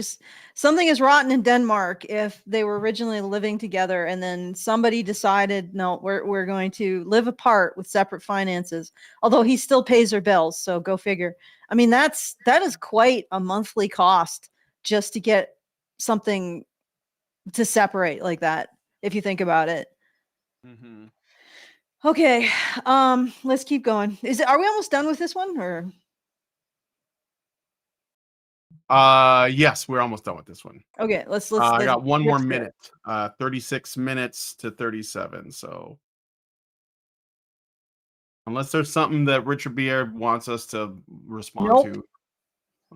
rotten in Denmark if they were originally living together and then somebody decided, no, we're going to live apart with separate finances, although he still pays her bills. So go figure. I mean, that is quite a monthly cost just to get something to separate like that, if you think about it. Mm-hmm. Okay. Let's keep going. Are we almost done with this one or? Yes, we're almost done with this one. Okay, let's I got one more minute. 36 minutes to 37. So unless there's something that Richard Bier wants us to respond to.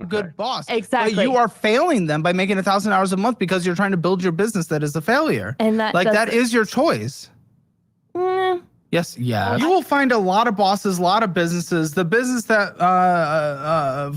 good boss. Exactly. But you are failing them by making $1,000 a month because you're trying to build your business that is a failure. And that like that doesn't- is your choice. Yes, yeah. You will find a lot of bosses, a lot of businesses. The business that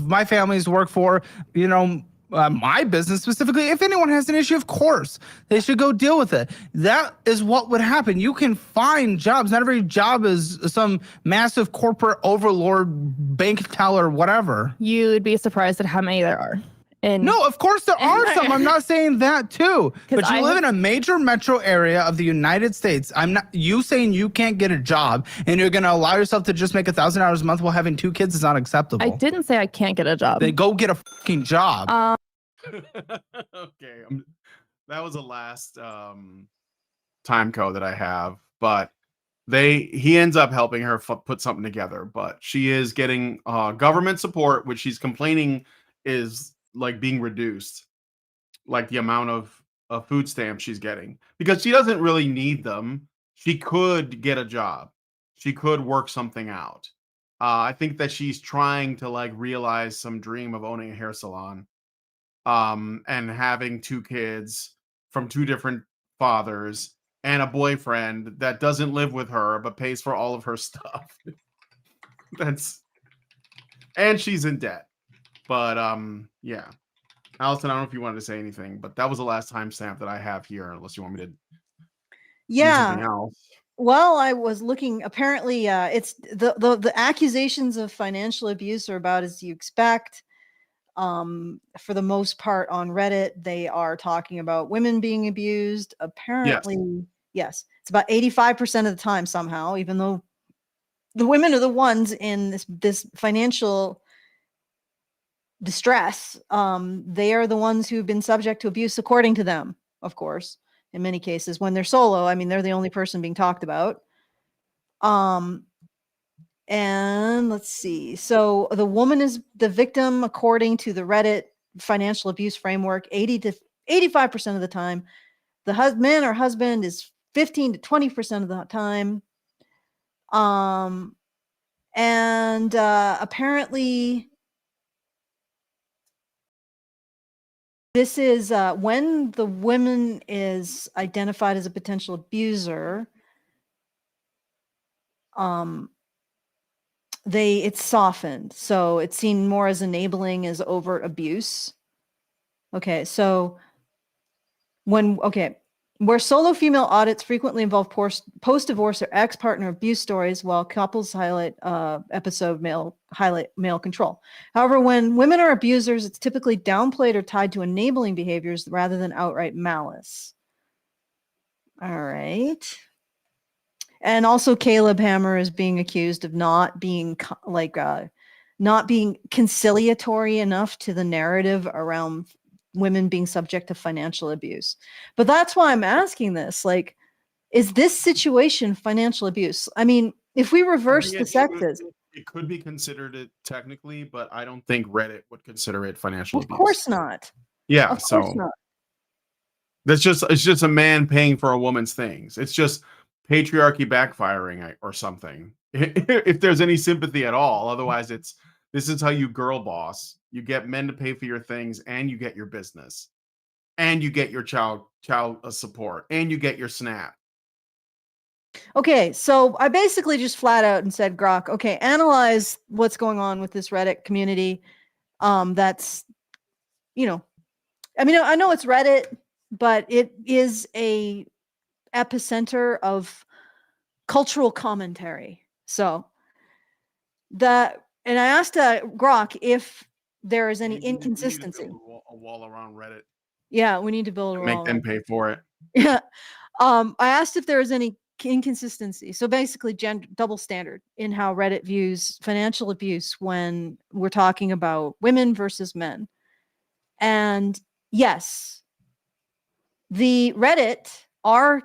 my families work for, you know, my business specifically, if anyone has an issue, of course, they should go deal with it. That is what would happen. You can find jobs. Not every job is some massive corporate overlord, bank teller, whatever. You'd be surprised at how many there are. And No, of course there are some. I'm not saying that too. But you live in a major metro area of the United States. I'm not you saying you can't get a job and you're gonna allow yourself to just make $1,000 a month while having 2 kids is not acceptable. I didn't say I can't get a job. Then go get a fucking job. Okay, that was the last time code that I have, but he ends up helping her put something together, but she is getting government support, which she's complaining is like being reduced, like the amount of food stamps she's getting, because she doesn't really need them. She could get a job, she could work something out. I think that she's trying to like realize some dream of owning a hair salon, and having 2 kids from 2 different fathers and a boyfriend that doesn't live with her but pays for all of her stuff. And she's in debt. But yeah. Allison, I don't know if you wanted to say anything, but that was the last timestamp that I have here, unless you want me to do something else. Well, I was looking. Apparently, it's the accusations of financial abuse are about as you expect. For the most part, on Reddit, they are talking about women being abused. Apparently, yes, it's about 85% of the time somehow, even though the women are the ones in this financial distress. They are the ones who've been subject to abuse, according to them, of course. In many cases, when they're solo, I mean, they're the only person being talked about. And let's see. So the woman is the victim, according to the Reddit financial abuse framework, 80 to 85% of the time. The man or husband is 15 to 20% of the time. And apparently this is when the woman is identified as a potential abuser, it's softened. So it's seen more as enabling as overt abuse. Okay, so where solo female audits frequently involve post-divorce or ex-partner abuse stories, while couples highlight male control. However, when women are abusers, it's typically downplayed or tied to enabling behaviors rather than outright malice. All right. And also, Caleb Hammer is being accused of not being conciliatory enough to the narrative around women being subject to financial abuse. But that's why I'm asking this. Like, is this situation financial abuse? I mean, if we reverse the sexes, it could be considered it technically, but I don't think Reddit would consider it financial abuse. Of course not. Yeah, of course not. It's just a man paying for a woman's things. It's just patriarchy backfiring or something. If there's any sympathy at all. Otherwise, this is how you girl boss. You get men to pay for your things, and you get your business, and you get your child support, and you get your SNAP. Okay, so I basically just flat out and said, Grok, okay, analyze what's going on with this Reddit community. That's, I mean, I know it's Reddit, but it is a epicenter of cultural commentary. So and I asked Grok if there is any inconsistency. We need to build a wall around Reddit. Yeah, we need to build a wall. Make them pay for it. Yeah. I asked if there is any inconsistency. So basically, double standard in how Reddit views financial abuse when we're talking about women versus men. And yes, the Reddit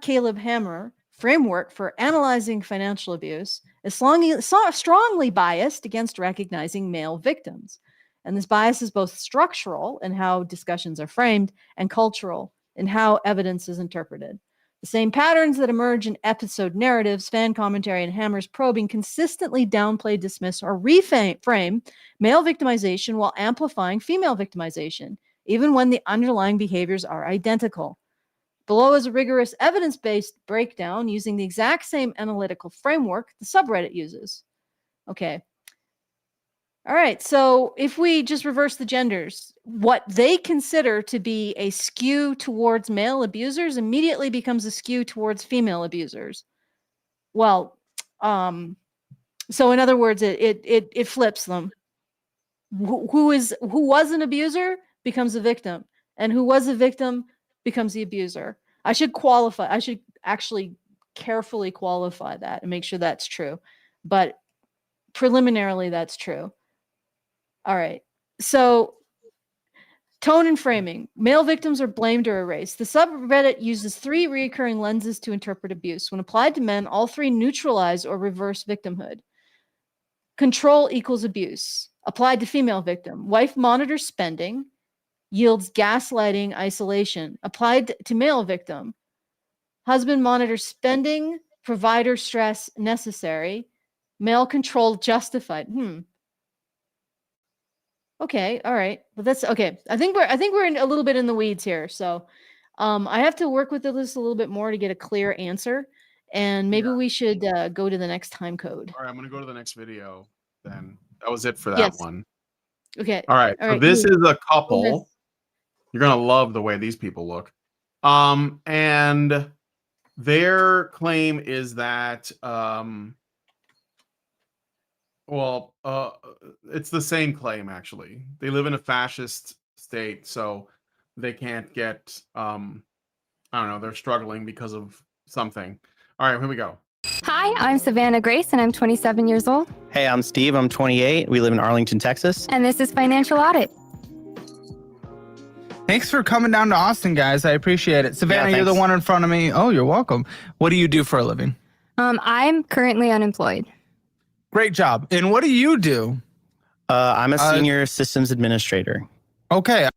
Caleb Hammer framework for analyzing financial abuse is strongly biased against recognizing male victims. And this bias is both structural in how discussions are framed and cultural in how evidence is interpreted. The same patterns that emerge in episode narratives, fan commentary, and Hammer's probing consistently downplay, dismiss, or reframe male victimization while amplifying female victimization, even when the underlying behaviors are identical. Below is a rigorous evidence-based breakdown using the exact same analytical framework the subreddit uses. Okay. All right, so if we just reverse the genders, what they consider to be a skew towards male abusers immediately becomes a skew towards female abusers. Well, so in other words, it flips them. Who was an abuser becomes a victim, and who was a victim becomes the abuser. I should actually carefully qualify that and make sure that's true, but preliminarily that's true. All right. So, tone and framing. Male victims are blamed or erased. The subreddit uses 3 recurring lenses to interpret abuse. When applied to men, all 3 neutralize or reverse victimhood. Control equals abuse. Applied to female victim. Wife monitors spending, yields gaslighting, isolation. Applied to male victim. Husband monitors spending, provider stress, necessary. Male control justified. Okay, all right. But that's okay. I think we're in a little bit in the weeds here. So I have to work with this a little bit more to get a clear answer. And maybe we should go to the next time code. All right, I'm gonna go to the next video then. That was it for that Yes. one. Okay. All right. All So right, this cool. is a couple. You're gonna love the way these people look. And their claim is that it's the same claim actually. They live in a fascist state, so they can't get I don't know, they're struggling because of something. All right, here we go. Hi, I'm Savannah Grace, and I'm 27 years old. Hey, I'm Steve. I'm 28. We live in Arlington, Texas. And this is Financial Audit. Thanks for coming down to Austin, guys. I appreciate it. Savannah, you're the thanks. one in front of me. Oh, you're welcome. What do you do for a living? I'm currently unemployed. Great job. And what do you do? I'm a senior systems administrator. Okay.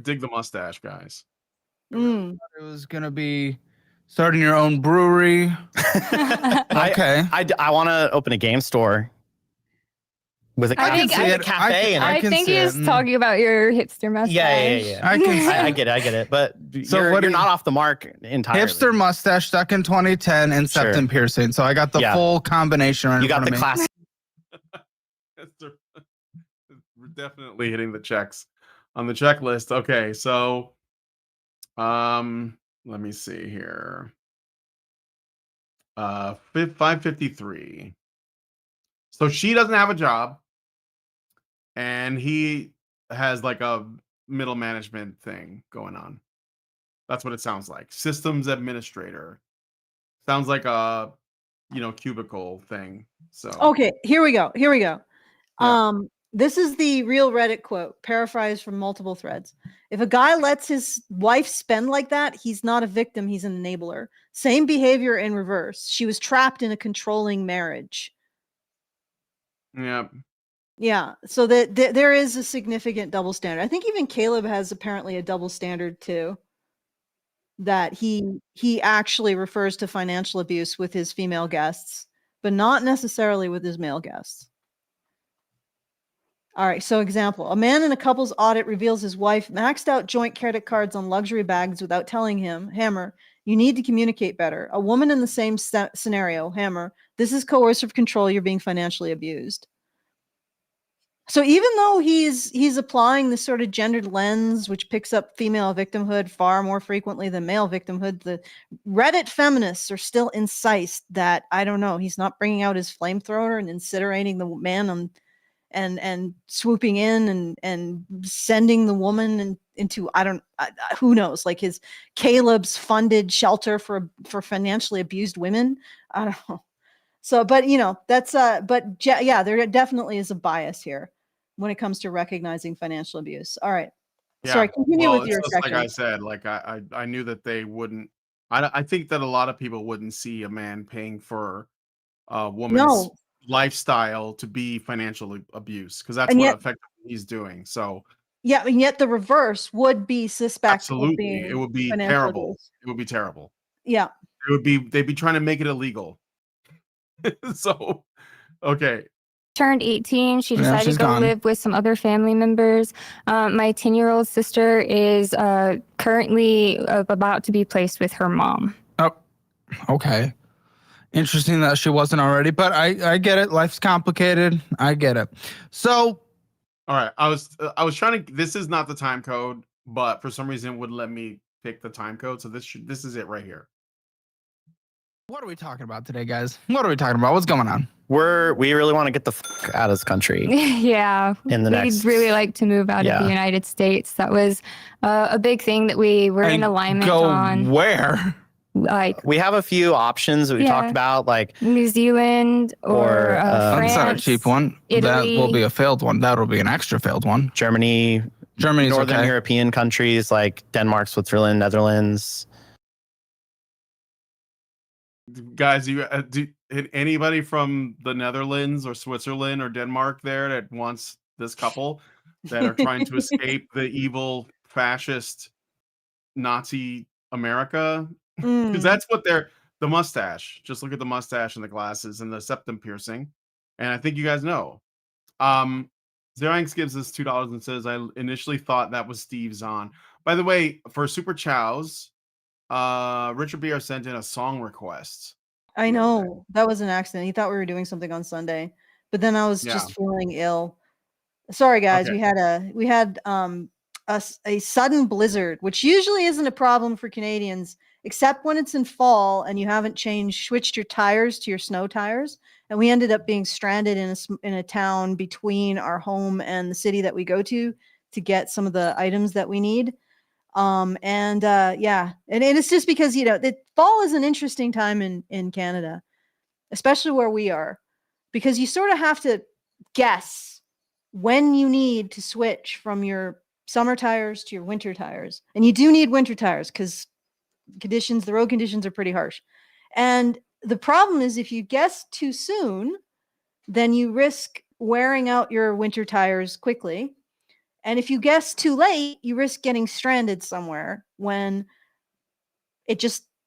Dig the mustache, guys. Mm. It was going to be starting your own brewery. Okay. I want to open a game store with a I think cafe. I think he's talking about your hipster mustache. Yeah. I can see I get it. But So you're, what do you're you- not off the mark entirely. hipster mustache stuck in 2010 and Sure. septum piercing. So I got the Yeah. full combination right You in got front the of me. classic. We're definitely hitting the checks on the checklist. Okay, so let me see here. 553. So she doesn't have a job, and he has like a middle management thing going on. That's what it sounds like. Systems administrator. Sounds like a cubicle thing. So Okay, here we go. Yeah. This is the real Reddit quote, paraphrased from multiple threads. If a guy lets his wife spend like that, he's not a victim, he's an enabler. Same behavior in reverse. She was trapped in a controlling marriage. yeah. Yeah, so that there is a significant double standard. I think even Caleb has apparently a double standard too. That he actually refers to financial abuse with his female guests, but not necessarily with his male guests. All right, so example. A man in a couple's audit reveals his wife maxed out joint credit cards on luxury bags without telling him, Hammer, you need to communicate better. A woman in the same scenario, Hammer, this is coercive control, you're being financially abused. So even though he's applying this sort of gendered lens, which picks up female victimhood far more frequently than male victimhood, the Reddit feminists are still incensed that, I don't know, he's not bringing out his flamethrower and incinerating the man and swooping in and sending the woman into who knows, like his Caleb's funded shelter for financially abused women. I don't know. So, but that's there definitely is a bias here when it comes to recognizing financial abuse. All right. Yeah. Sorry, continue Well, with your it's just section. like I said, like I knew that they wouldn't. I think that a lot of people wouldn't see a man paying for a woman's lifestyle to be financial abuse, because that's And what yet- effectively he's doing. So Yeah, and yet the reverse would be suspect of Absolutely, being it would be financial terrible. abuse. It would be terrible. Yeah. They'd be trying to make it illegal. So, okay. Turned 18. She Yeah, decided she's to go gone. live with some other family members. My 10-year-old sister is currently about to be placed with her mom. Oh, okay. Interesting that she wasn't already, but I get it. Life's complicated. I get it. So, All right. I was trying to. This is not the time code, but for some reason it wouldn't let me pick the time code. So this is it right here. what are we talking about today, guys? What are we talking about? What's going on? We really want to get the fuck out of this country. Yeah, In the we'd next- really like to move out of the Yeah. United States. That was a big thing that we were in And alignment go on. where? Like We have a few options that we Yeah. talked about, like New Zealand or Or, France. That's not a cheap one. Italy. That will be a failed one. That'll be an extra failed one. Germany, Germany's Northern okay. European countries like Denmark, Switzerland, Netherlands. Guys, anybody from the Netherlands or Switzerland or Denmark there that wants this couple that are trying to escape the evil fascist Nazi America? Because Mm. that's what they're the mustache. Just look at the mustache and the glasses and the septum piercing, and I think you guys know. Zeranx gives us $2 and says, "I initially thought that was Steve Zahn." By the way, for Super Chows, Richard BR sent in a song request. I the other day. know that was an accident. He thought we were doing something on Sunday, but then I was Yeah. just feeling ill. Sorry, guys. Okay. We had a sudden blizzard, which usually isn't a problem for Canadians, except when it's in fall and you haven't switched your tires to your snow tires. And we ended up being stranded in a town between our home and the city that we go to get some of the items that we need. Yeah, and it's just because the fall is an interesting time in Canada, especially where we are, because you sort of have to guess when you need to switch from your summer tires to your winter tires. And you do need winter tires because the road conditions are pretty harsh. And the problem is if you guess too soon, then you risk wearing out your winter tires quickly. And if you guess too late, you risk getting stranded somewhere when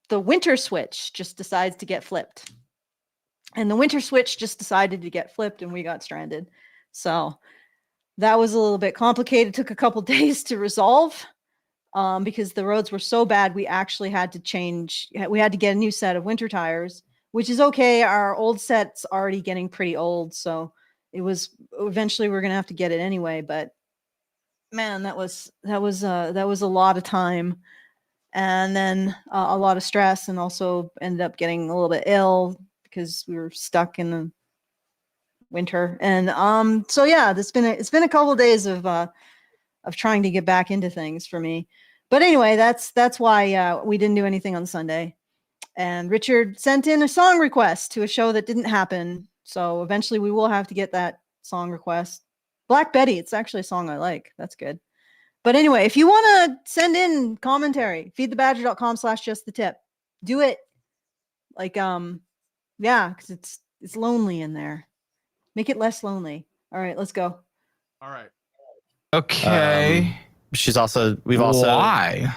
the winter switch just decides to get flipped. And the winter switch just decided to get flipped and we got stranded. So that was a little bit complicated. It took a couple days to resolve because the roads were so bad. We actually had to get a new set of winter tires, which is okay. Our old set's already getting pretty old. So eventually we're going to have to get it anyway. But man, that was a lot of time, and then a lot of stress, and also ended up getting a little bit ill because we were stuck in the winter. And so yeah, it's been a couple of days of trying to get back into things for me. But anyway, that's why we didn't do anything on Sunday. And Richard sent in a song request to a show that didn't happen. So eventually we will have to get that song request. Black Betty, it's actually a song I like. That's good. But anyway, if you want to send in commentary, feedthebadger.com/justthetip. Do it. Like, yeah, because it's lonely in there. Make it less lonely. All right, let's go. All right. Okay. We've also Why?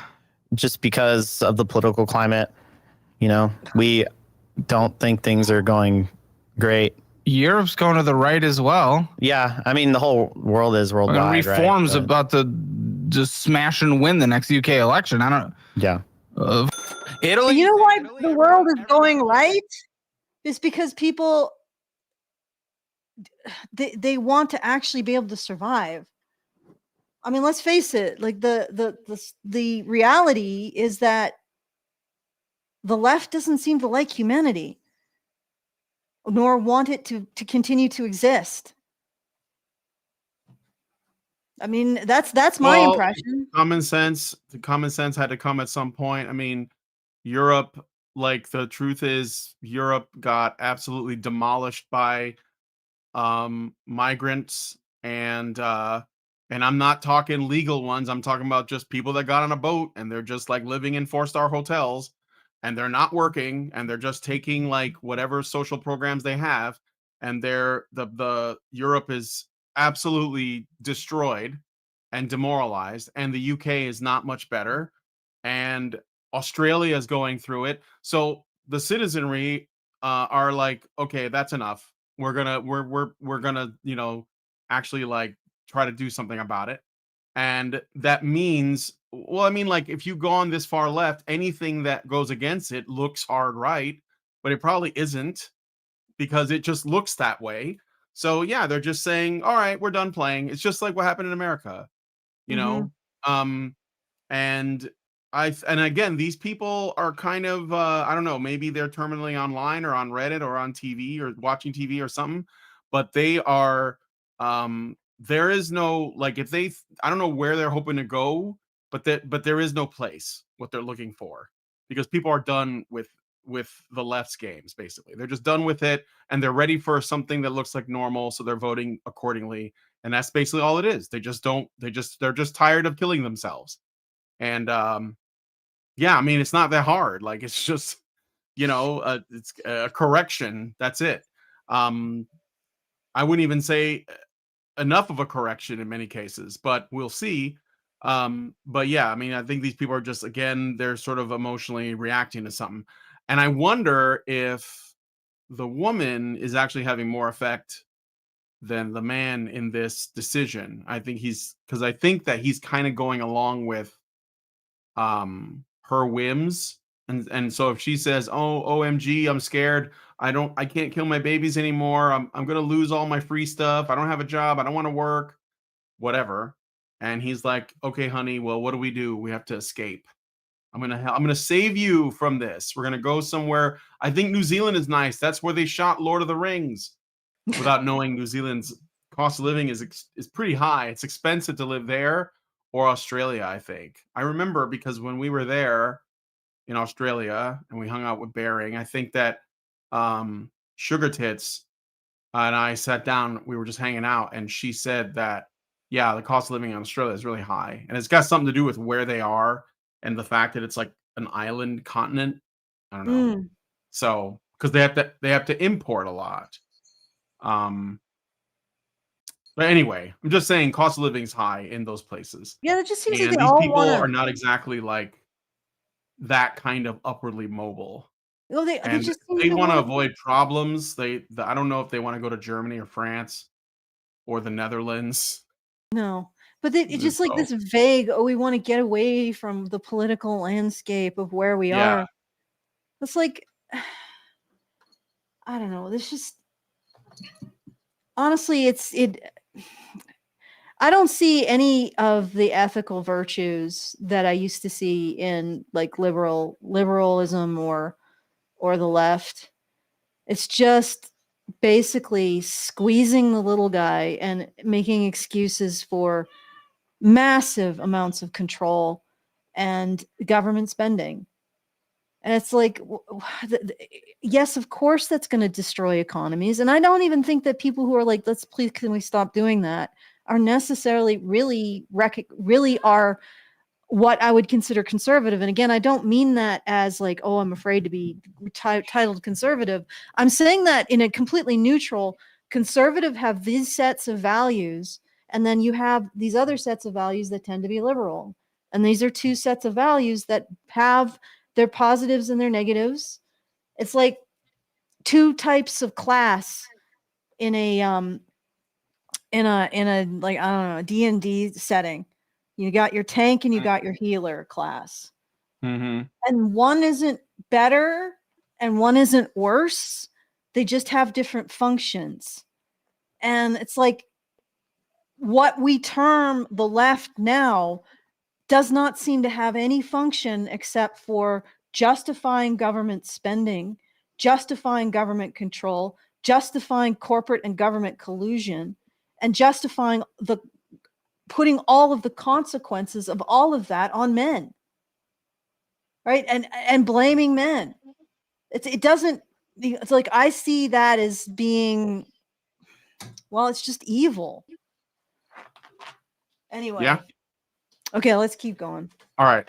just because of the political climate, we don't think things are going great. Europe's going to the right as well. Yeah, I mean the whole world is worldwide. Reform's right? about to just smash and win the next UK election. I don't. Yeah. Italy. You know why Italy, the world is everyone- going right? It's because people they want to actually be able to survive. I mean, let's face it. Like the reality is that the left doesn't seem to like humanity, nor want it to continue to exist. I mean, that's my impression. Common sense. The common sense had to come at some point. I mean, Europe, like the truth is, Europe got absolutely demolished by migrants, and I'm not talking legal ones. I'm talking about just people that got on a boat and they're just like living in 4-star hotels and they're not working and they're just taking like whatever social programs they have, and the Europe is absolutely destroyed. and demoralized, and the UK is not much better, and Australia is going through it. So the citizenry are like, okay, that's enough. We're gonna, you know, actually like try to do something about it. And that means, well, I mean, like if you've gone this far left, anything that goes against it looks hard right, but it probably isn't because it just looks that way. So yeah, they're just saying, all right, we're done playing. It's just like what happened in America, you Mm-hmm. know? And and again, these people are kind of I don't know, maybe they're terminally online or on Reddit or on TV or watching TV or something, but they are there is no like if they I don't know where they're hoping to go, but there is no place what they're looking for because people are done with the left's games basically. They're just done with it and they're ready for something that looks like normal, so they're voting accordingly. And that's basically all it is. They're just tired of killing themselves. And yeah, I mean it's not that hard. Like it's just, you know, it's a correction. That's it. I wouldn't even say enough of a correction in many cases, but we'll see. But yeah, I mean, I think these people are just again, they're sort of emotionally reacting to something. And I wonder if the woman is actually having more effect than the man in this decision. I think because I think that he's kind of going along with her whims. And so if she says, "Oh, OMG, I'm scared. I can't kill my babies anymore. I'm gonna lose all my free stuff. I don't have a job. I don't want to work, whatever." And he's like, "Okay, honey, well, what do? We have to escape. I'm gonna save you from this. We're gonna go somewhere. I think New Zealand is nice. That's where they shot Lord of the Rings." Without knowing New Zealand's cost of living is pretty high. It's expensive to live there or Australia, I think. I remember because when we were there in Australia and we hung out with Bering, I think that Sugar Tits and I sat down, we were just hanging out, and she said that, yeah, the cost of living in Australia is really high. And it's got something to do with where they are and the fact that it's like an island continent. I don't know. Mm. So, because they have to import a lot. But anyway, I'm just saying cost of living is high in those places. Yeah, it just seems like And they these all people want are to. not exactly like that kind of upwardly mobile. Well, they And just seem they to want to want. avoid problems. I don't know if they want to go to Germany or France or the Netherlands. No, but it's just like So, this vague. Oh, we want to get away from the political landscape of where we yeah. are. It's like I don't know. This just honestly, it. I don't see any of the ethical virtues that I used to see in like liberalism or the left. It's just basically squeezing the little guy and making excuses for massive amounts of control and government spending. And it's like, yes, of course, that's going to destroy economies. And I don't even think that people who are like, let's please, can we stop doing that, are necessarily really are what I would consider conservative. And again, I don't mean that as like, oh, I'm afraid to be titled conservative. I'm saying that in a completely neutral. Conservative have these sets of values, and then you have these other sets of values that tend to be liberal. And these are two sets of values that have their positives and their negatives. It's like two types of class in a like, I don't know, D&D setting. You got your tank and you got your healer class. Mm-hmm. And one isn't better and one isn't worse. They just have different functions. And it's like what we term the left now does not seem to have any function except for justifying government spending, justifying government control, justifying corporate and government collusion, and justifying putting all of the consequences of all of that on men, right? And blaming men. It doesn't. It's like I see that as being, well, it's just evil. Anyway. Yeah. Okay, let's keep going. All right.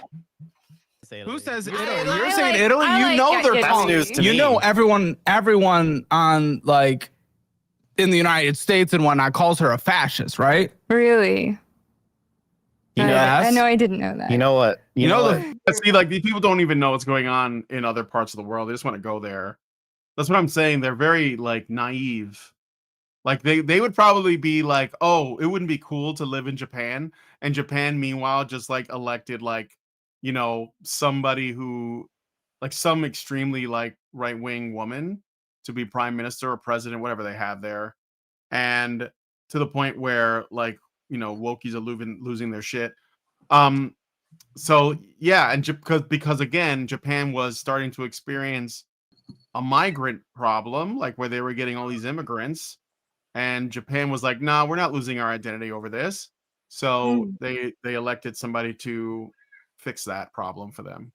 Who says Italy? I You're like- saying Italy? I You like know they're Italy. calling. News to You me. know everyone on like in the United States and whatnot calls her a fascist, right? Really? You know, Yes. I didn't know that. you know what? You know what? See, like these people don't even know what's going on in other parts of the world. They just want to go there. That's what I'm saying. They're very like naive. Like they would probably be like, oh, it wouldn't be cool to live in Japan. And Japan, meanwhile, just like elected like, somebody who like some extremely like right-wing woman to be prime minister or president, whatever they have there. And to the point where like, wokies are losing their shit. So yeah, and because again, Japan was starting to experience a migrant problem, like where they were getting all these immigrants, and Japan was like, "Nah, we're not losing our identity over this." So they elected somebody to fix that problem for them.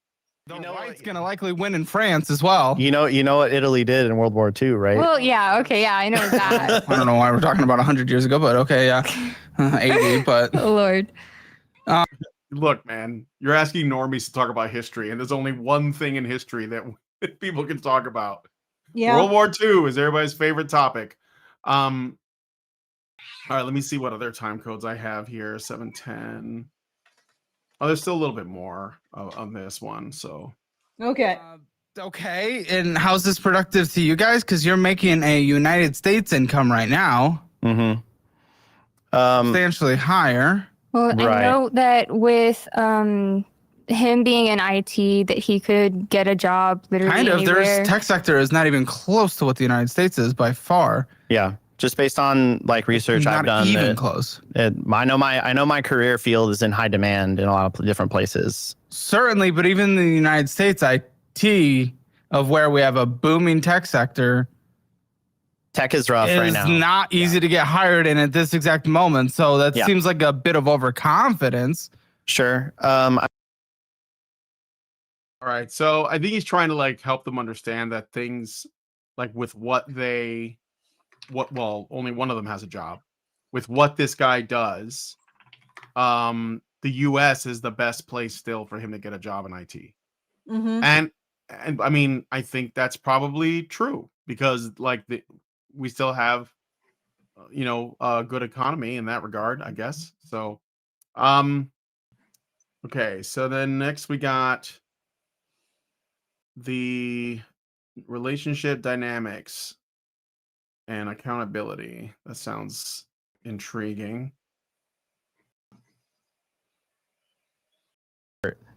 The right's gonna likely win in France as well. You know what Italy did in World War II, right? Well, yeah, okay, yeah, I know that. I don't know why we're talking about 100 years ago, but okay, yeah, 80. But Oh, Lord. Look, man, you're asking normies to talk about history, and there's only one thing in history that people can talk about. Yeah. World War II is everybody's favorite topic. All right, let me see what other time codes I have here. 710. Oh, there's still a little bit more on this one. So Okay. okay, and how's this productive to you guys? Because you're making a United States income right now, Mm-hmm. substantially higher. Well, I Right. know that with him being in IT, that he could get a job literally Kind of. anywhere. There's tech sector is not even close to what the United States is by far. Yeah, just based on like research I've Not done. even close. I know my career field is in high demand in a lot of different places. Certainly, but even in the United States, IT, of where we have a booming tech sector, Tech is rough right is now. not easy to get hired in at this exact moment. So that Yeah. seems like a bit of overconfidence. Sure. all right, so I think he's trying to like help them understand that things like with only one of them has a job. With what this guy does, the US is the best place still for him to get a job in IT. Mm-hmm. And I mean, I think that's probably true because like we still have a good economy in that regard, I guess. So okay, so then next we got the relationship dynamics and accountability. That sounds intriguing.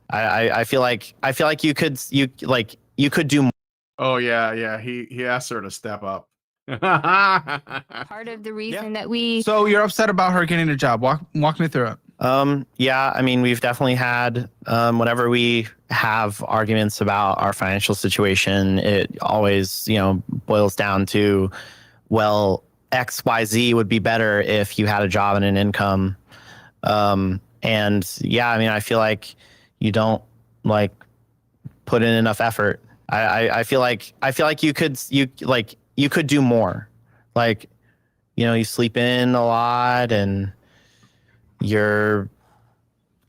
I feel like you could do more. Oh yeah, he asked her to step up. Part of the reason that we So you're upset about her getting a job. Walk me through it. Yeah, I mean, we've definitely had whenever we have arguments about our financial situation, it always, boils down to, well, XYZ would be better if you had a job and an income. And yeah, I mean, I feel like you don't like put in enough effort. I feel like you could do more. Like, you sleep in a lot and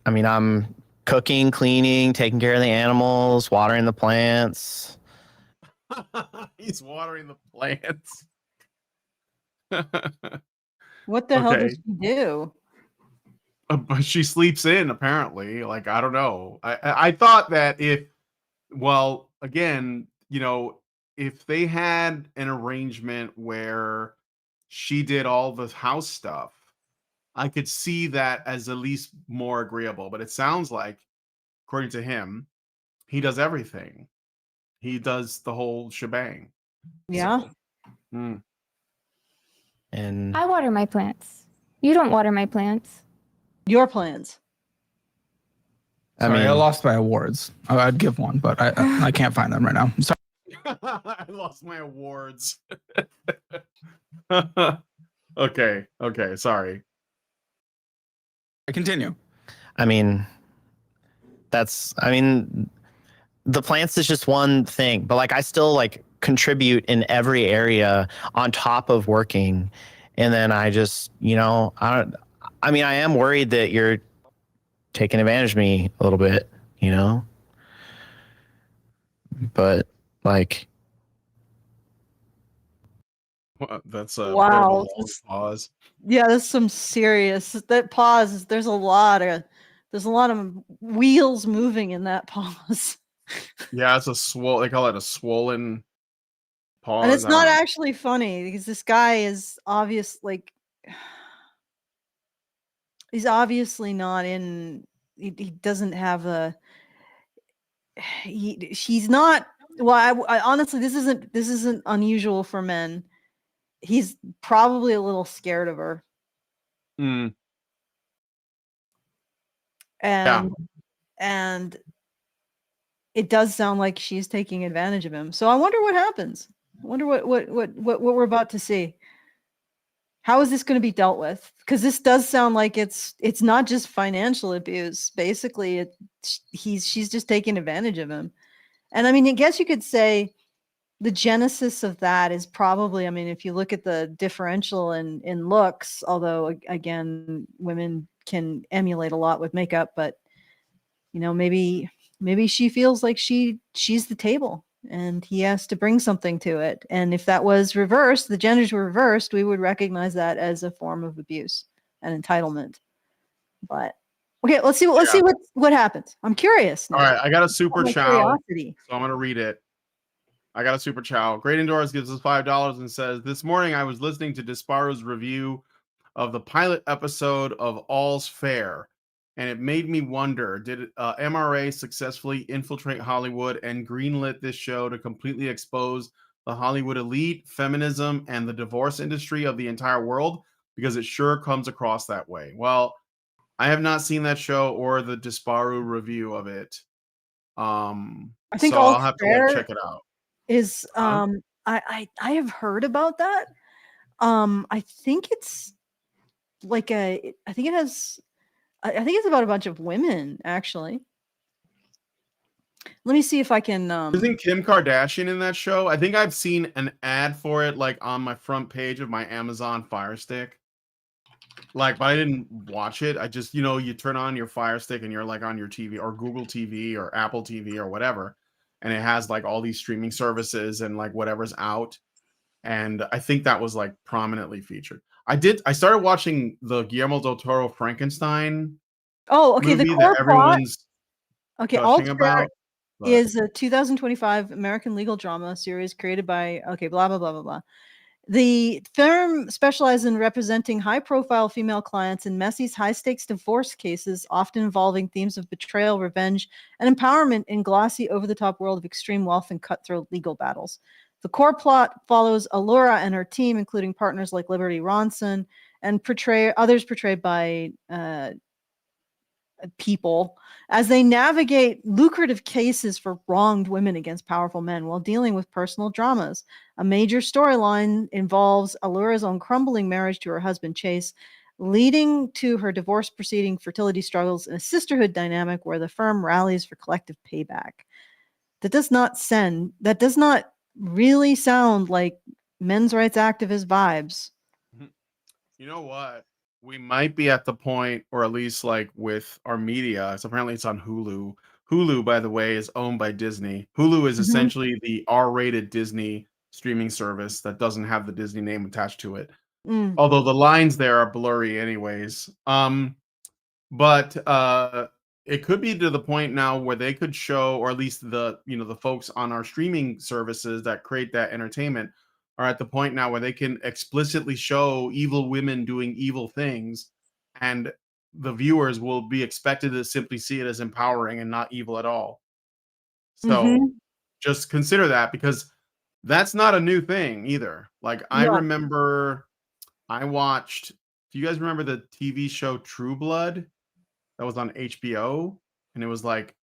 I'm cooking, cleaning, taking care of the animals, watering the plants. He's watering the plants. What the hell Okay. does she do? But she sleeps in apparently. Like I don't know. I thought that again, if they had an arrangement where she did all the house stuff, I could see that as at least more agreeable. But it sounds like, according to him, he does everything. He does the whole shebang. Yeah. Hmm. And I water my plants. You don't water my plants. Your plans. Sorry, I lost my awards. I'd give one, but I can't find them right now. I'm sorry. I lost my awards. Okay, sorry. Continue. I mean, the plants is just one thing, but like I still like contribute in every area on top of working. And then I just, I am worried that you're taking advantage of me a little bit, but like, That's a Wow, bit of a long that's- pause. Yeah, there's some serious that pause. There's a lot of There's a lot of wheels moving in that pause. Yeah, it's a swole. They call it a swollen pause. And it's I don't not know. actually funny because this guy is he's obviously not in. He doesn't have a. He's not. Well, I honestly, this isn't unusual for men. He's probably a little scared of her, Mm, yeah. and it does sound like she's taking advantage of him. So I wonder what happens. I wonder what we're about to see. How is this going to be dealt with? Because this does sound like it's not just financial abuse. Basically, she's just taking advantage of him. And I mean, I guess you could say the genesis of that is probably, I mean, if you look at the differential in looks, although again, women can emulate a lot with makeup, but you know, maybe she feels like she's the table and he has to bring something to it. And if that was reversed, the genders were reversed, we would recognize that as a form of abuse and entitlement. But okay, let's see what happens. I'm curious now. All right, I got a super My chow, curiosity. so I'm gonna read it. I got a super chow. Great Indoors gives us $5 and says, "This morning I was listening to Disparo's review of the pilot episode of All's Fair, and it made me wonder: did MRA successfully infiltrate Hollywood and greenlit this show to completely expose the Hollywood elite, feminism, and the divorce industry of the entire world? Because it sure comes across that way." Well, I have not seen that show or the Disparu review of it. I think So All's I'll have to like Fair check it out. is Huh? I have heard about that. I think it's like I think it has I think it's about a bunch of women actually. Let me see if I can Isn't Kim Kardashian in that show? I think I've seen an ad for it like on my front page of my Amazon Fire Stick. Like, but I didn't watch it. I just, you turn on your Fire Stick and you're like on your TV or Google TV or Apple TV or whatever, and it has like all these streaming services and like whatever's out. And I think that was like prominently featured. I started watching the Guillermo del Toro Frankenstein Oh, okay, the movie that core plot. everyone's Okay, All's gushing Fair about. But is a 2025 American legal drama series created by blah blah blah blah blah. The firm specializes in representing high-profile female clients in messy, high-stakes divorce cases, often involving themes of betrayal, revenge, and empowerment in glossy, over-the-top world of extreme wealth and cutthroat legal battles. The core plot follows Allura and her team, including partners like Liberty Ronson and others portrayed by people as they navigate lucrative cases for wronged women against powerful men while dealing with personal dramas. A major storyline involves Allura's own crumbling marriage to her husband Chase, leading to her divorce proceeding, fertility struggles, and a sisterhood dynamic where the firm rallies for collective payback. That does not really sound like men's rights activist vibes. you know what? We might be at the point, or at least like with our media. So apparently it's on Hulu. Hulu, by the way, is owned by Disney. Hulu is Mhm. essentially the R-rated Disney streaming service that doesn't have the Disney name attached to it. Mm. Although the lines there are blurry anyways. But it could be to the point now where they could show, or at least the folks on our streaming services that create that entertainment are at the point now where they can explicitly show evil women doing evil things, and the viewers will be expected to simply see it as empowering and not evil at all. So Mhm. just consider that, because that's not a new thing either. Like, I No. remember I watched, do you guys remember the TV show True Blood that was on HBO? And it was like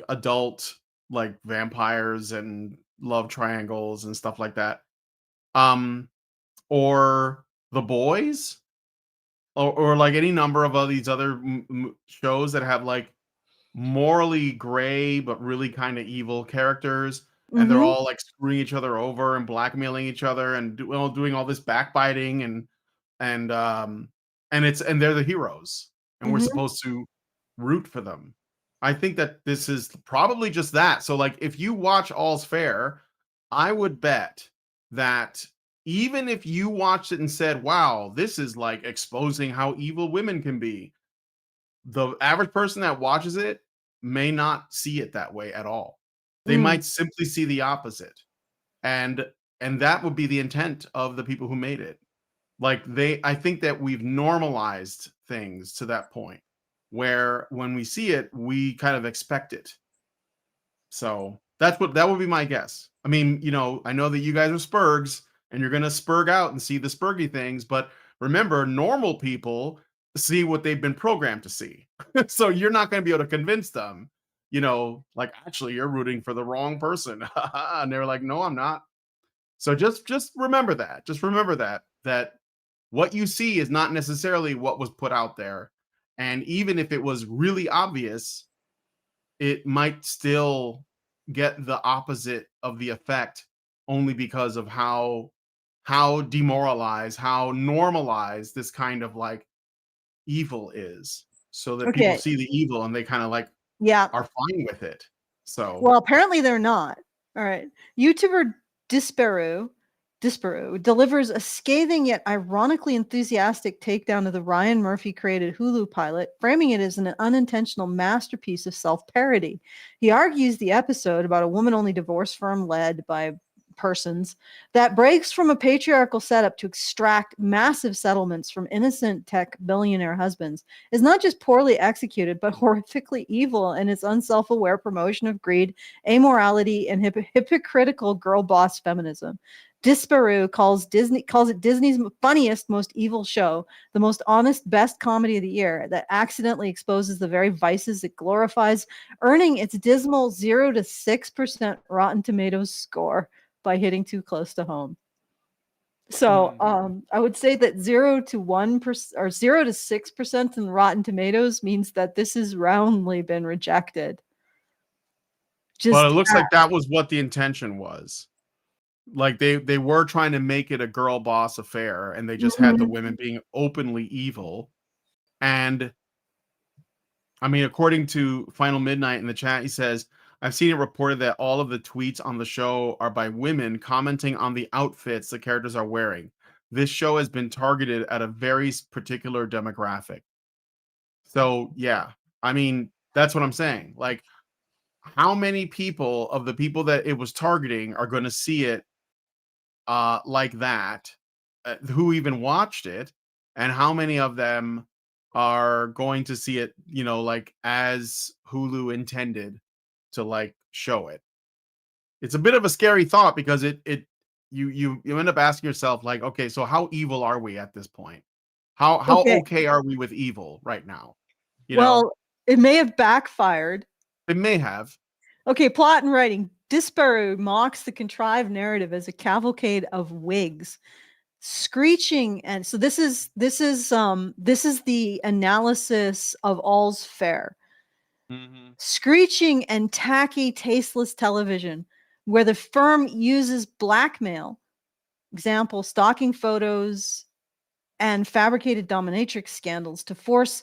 adult, like vampires and love triangles and stuff like that. Or The Boys, or like any number of these other shows that have like morally gray but really kind of evil characters, and they're Mhm. all like screwing each other over and blackmailing each other and doing all this backbiting, and and they're the heroes, and we're Mhm. supposed to root for them. I think that this is probably just that. So like, if you watch All's Fair, I would bet that even if you watched it and said, wow, this is like exposing how evil women can be, the average person that watches it may not see it that way at all. They Mm. might simply see the opposite. And that would be the intent of the people who made it. Like I think that we've normalized things to that point where when we see it, we kind of expect it. So that would be my guess. I mean, I know that you guys are spurgs and you're gonna spurg out and see the spurgy things, but remember, normal people see what they've been programmed to see. So you're not gonna be able to convince them, like actually you're rooting for the wrong person. And they're like, no, I'm not. So just remember that. Just remember that what you see is not necessarily what was put out there. And even if it was really obvious, it might still get the opposite of the effect only because of how demoralized, how normalized this kind of like evil is. So that people Okay. see the evil and they kind of like Yeah. are fine with it. So Well, apparently they're not. All right. YouTuber Disparu delivers a scathing yet ironically enthusiastic takedown of the Ryan Murphy created Hulu pilot, framing it as an unintentional masterpiece of self-parody. He argues the episode about a woman-only divorce firm led by persons that breaks from a patriarchal setup to extract massive settlements from innocent tech billionaire husbands is not just poorly executed, but horrifically evil in its unself-aware promotion of greed, amorality, and hypocritical girl boss feminism. Disparu calls it Disney's funniest, most evil show, the most honest, best comedy of the year that accidentally exposes the very vices it glorifies, earning its dismal 0 to 6% Rotten Tomatoes score by hitting too close to home. So I would say that 0 to 1% or 0 to 6% in Rotten Tomatoes means that this has roundly been rejected. But it looks like that was what the intention was. Like they were trying to make it a girl boss affair, and they just had the women being openly evil. And I mean, according to Final Midnight in the chat, he says, I've seen it reported that all of the tweets on the show are by women commenting on the outfits the characters are wearing. This show has been targeted at a very particular demographic. So yeah, I mean, that's what I'm saying. Like, how many people of the people that it was targeting are going to see it like that, who even watched it, and how many of them are going to see it, like as Hulu intended to like show it. It's a bit of a scary thought because you end up asking yourself like, okay, so how evil are we at this point? How okay are we with evil right now? Well, it may have backfired. It may have. Okay, plot and writing. Disparu mocks the contrived narrative as a cavalcade of wigs, screeching, and so this is the analysis of All's Fair. Screeching and tacky, tasteless television, where the firm uses blackmail, example, stalking photos, and fabricated dominatrix scandals to force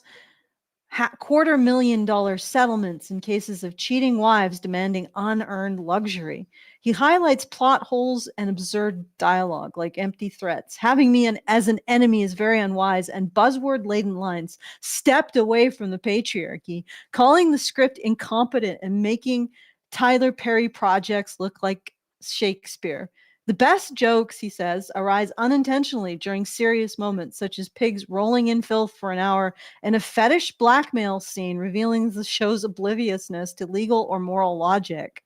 $250,000 settlements in cases of cheating wives demanding unearned luxury. He highlights plot holes and absurd dialogue like empty threats. Having me as an enemy is very unwise, and buzzword-laden lines stepped away from the patriarchy, calling the script incompetent and making Tyler Perry projects look like Shakespeare. The best jokes, he says, arise unintentionally during serious moments, such as pigs rolling in filth for an hour and a fetish blackmail scene revealing the show's obliviousness to legal or moral logic.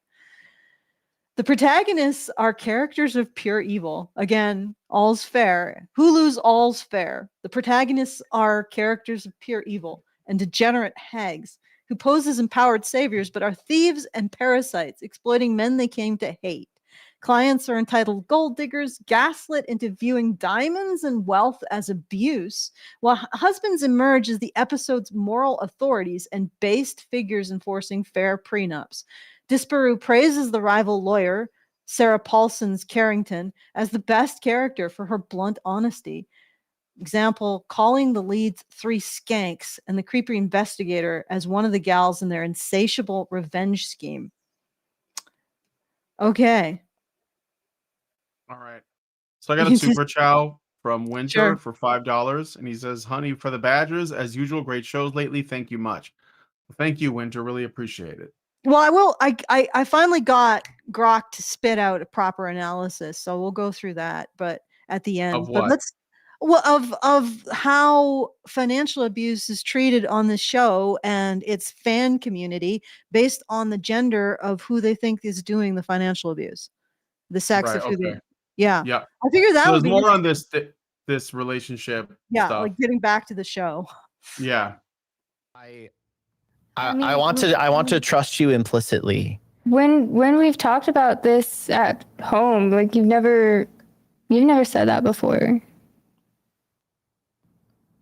The protagonists are characters of pure evil. Again, All's Fair. Hulu's All's Fair. The protagonists are characters of pure evil and degenerate hags who pose as empowered saviors but are thieves and parasites, exploiting men they came to hate. Clients are entitled gold diggers, gaslit into viewing diamonds and wealth as abuse, while husbands emerge as the episode's moral authorities and based figures enforcing fair prenups. Disparu praises the rival lawyer, Sarah Paulson's Carrington, as the best character for her blunt honesty. Example, calling the leads 3 skanks and the creepy investigator as one of the gals in their insatiable revenge scheme. Okay. All right. So I got a super chow from Winter Sure. for $5, and he says, "Honey, for the Badgers, as usual, great shows lately. Thank you much." Thank you, Winter. Really appreciate it. Well, I will. I finally got Grok to spit out a proper analysis, so we'll go through that. But at the end, Of but what? of how financial abuse is treated on the show and its fan community based on the gender of who they think is doing the financial abuse, the sex Right. of who they. Okay. Yeah, Yeah. I figured that So would there's be more on this relationship yeah, stuff. like getting back to the show. Yeah. I want to trust you implicitly. When we've talked about this at home, like you've never said that before.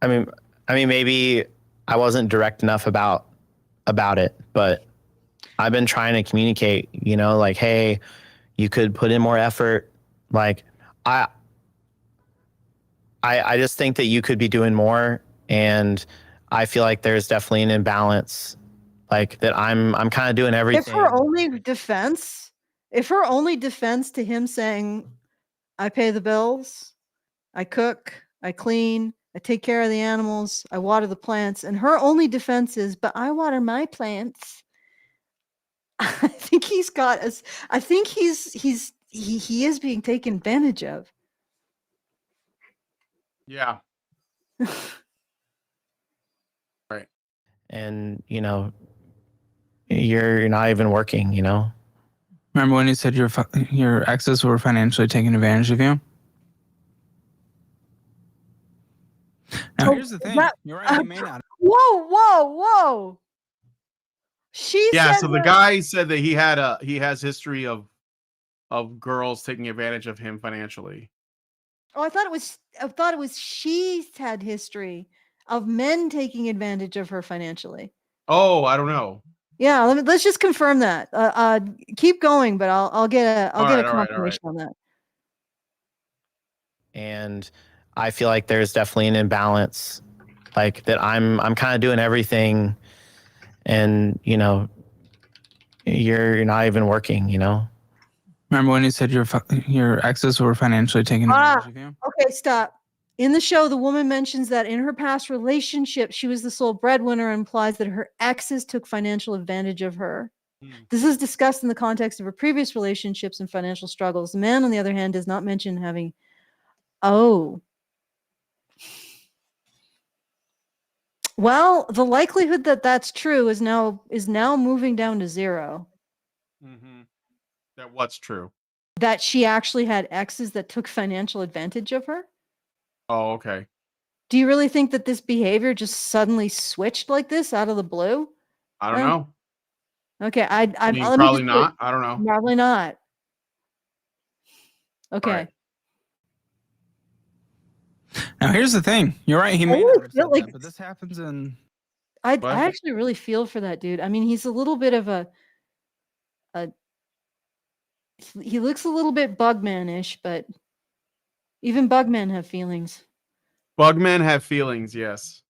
I mean, maybe I wasn't direct enough about it, but I've been trying to communicate, you know, like, hey, you could put in more effort. Like, I just think that you could be doing more, and I feel like there's definitely an imbalance, like that I'm kind of doing everything. If her only defense to him saying, "I pay the bills, I cook, I clean, I take care of the animals, I water the plants," and her only defense is, "But I water my plants." I think he's got us. I think he is being taken advantage of. Yeah. Right. And you know, you're not even working, you know. Remember when you said your exes were financially taking advantage of you? Now, Oh, here's the thing. that- You're right. He may not. Whoa. She Yeah. said So the that- guy said that he has history of girls taking advantage of him financially. Oh, I thought it was she's had history of men taking advantage of her financially. Oh, I don't know. Yeah, let's just confirm that. Keep going, but I'll get a All right. confirmation on that. And I feel like there's definitely an imbalance, like that I'm kind of doing everything, and you know, you're not even working, you know. Remember when you said your exes were financially taking advantage of you? Okay, stop. In the show, the woman mentions that in her past relationship, she was the sole breadwinner and implies that her exes took financial advantage of her. This is discussed in the context of her previous relationships and financial struggles. The man, on the other hand, does not mention having. Oh. Well, the likelihood that that's true is now moving down to 0. Mm-hmm. That what's true? That she actually had exes that took financial advantage of her. Oh, okay. Do you really think that this behavior just suddenly switched like this out of the blue? I don't know. Okay, I mean, let me probably just not. I don't know. Probably not. Okay. Right. Now, here's the thing. You're right. He may really not have feel said like that, but this happens in. I What? actually really feel for that dude. I mean, he's a little bit of a he looks a little bit Bugman-ish, but even Bugmen have feelings. Bugmen have feelings. Yes,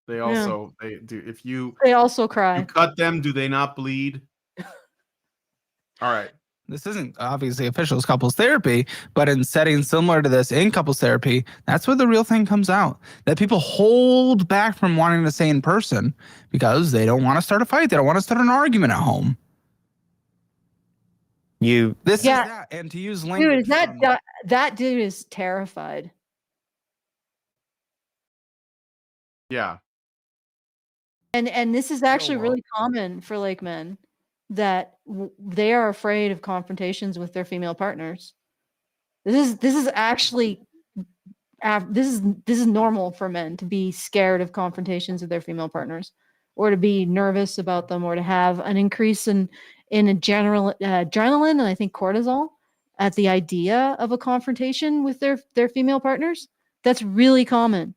they also they do. If you They also cry. cut them, do they not bleed? All right. This isn't obviously official as couples therapy, but in settings similar to this in couples therapy, that's where the real thing comes out. That people hold back from wanting to say in person because they don't want to start a fight. They don't want to start an argument at home. This is that, and to use language. Dude, that dude is terrified. Yeah. And this is actually really common for like men that they are afraid of confrontations with their female partners. This is actually this is normal for men to be scared of confrontations with their female partners, or to be nervous about them, or to have an increase in adrenaline and I think cortisol at the idea of a confrontation with their female partners. That's really common.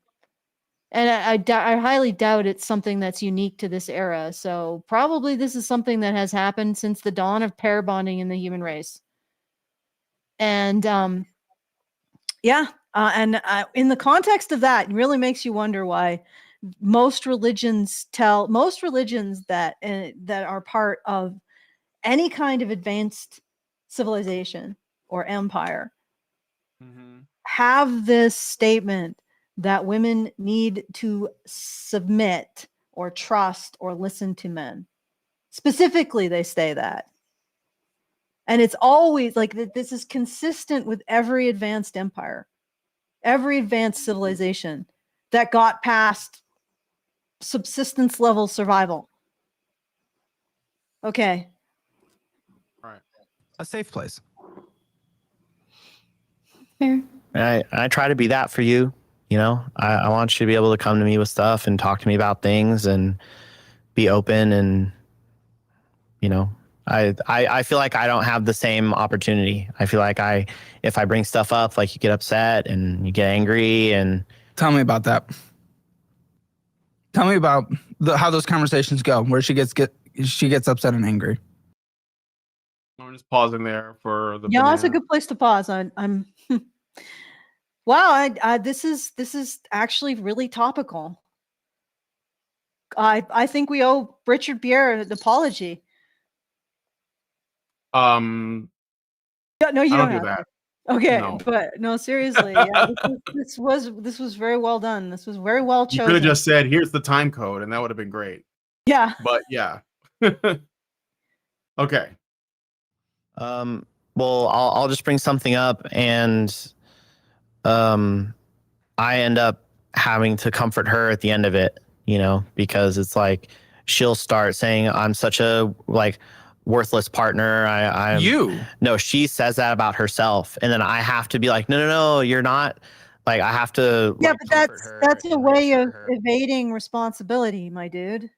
And I highly doubt it's something that's unique to this era. So probably this is something that has happened since the dawn of pair bonding in the human race. And in the context of that, it really makes you wonder why most religions that are part of any kind of advanced civilization or empire have this statement that women need to submit or trust or listen to men. Specifically, they say that. And it's always like this is consistent with every advanced empire, every advanced civilization that got past subsistence level survival. Okay. All right. A safe place. Fair. I try to be that for you. You know, I want you to be able to come to me with stuff and talk to me about things and be open. And, you know, I feel like I don't have the same opportunity. I feel like if I bring stuff up, like you get upset and you get angry. And Tell me about that. Tell me about how those conversations go, where she gets upset and angry. I'm just pausing there for the Yeah, that's a banana. good place to pause. I'm wow, this is actually really topical. I think we owe Richard Pierre an apology. Yeah, No, you I don't don't do have that. to. Okay, No. but no, seriously, yeah, this was very well done. This was very well You chosen. could have just said, "Here's the time code," and that would have been great. Yeah. But yeah. Okay. well, I'll just bring something up, and I end up having to comfort her at the end of it, you know, because it's like she'll start saying I'm such a like worthless partner. No, she says that about herself, and then I have to be like, no, you're not. Like I have to. Yeah, like, but comfort her that's a and way reassure of her. evading responsibility, my dude.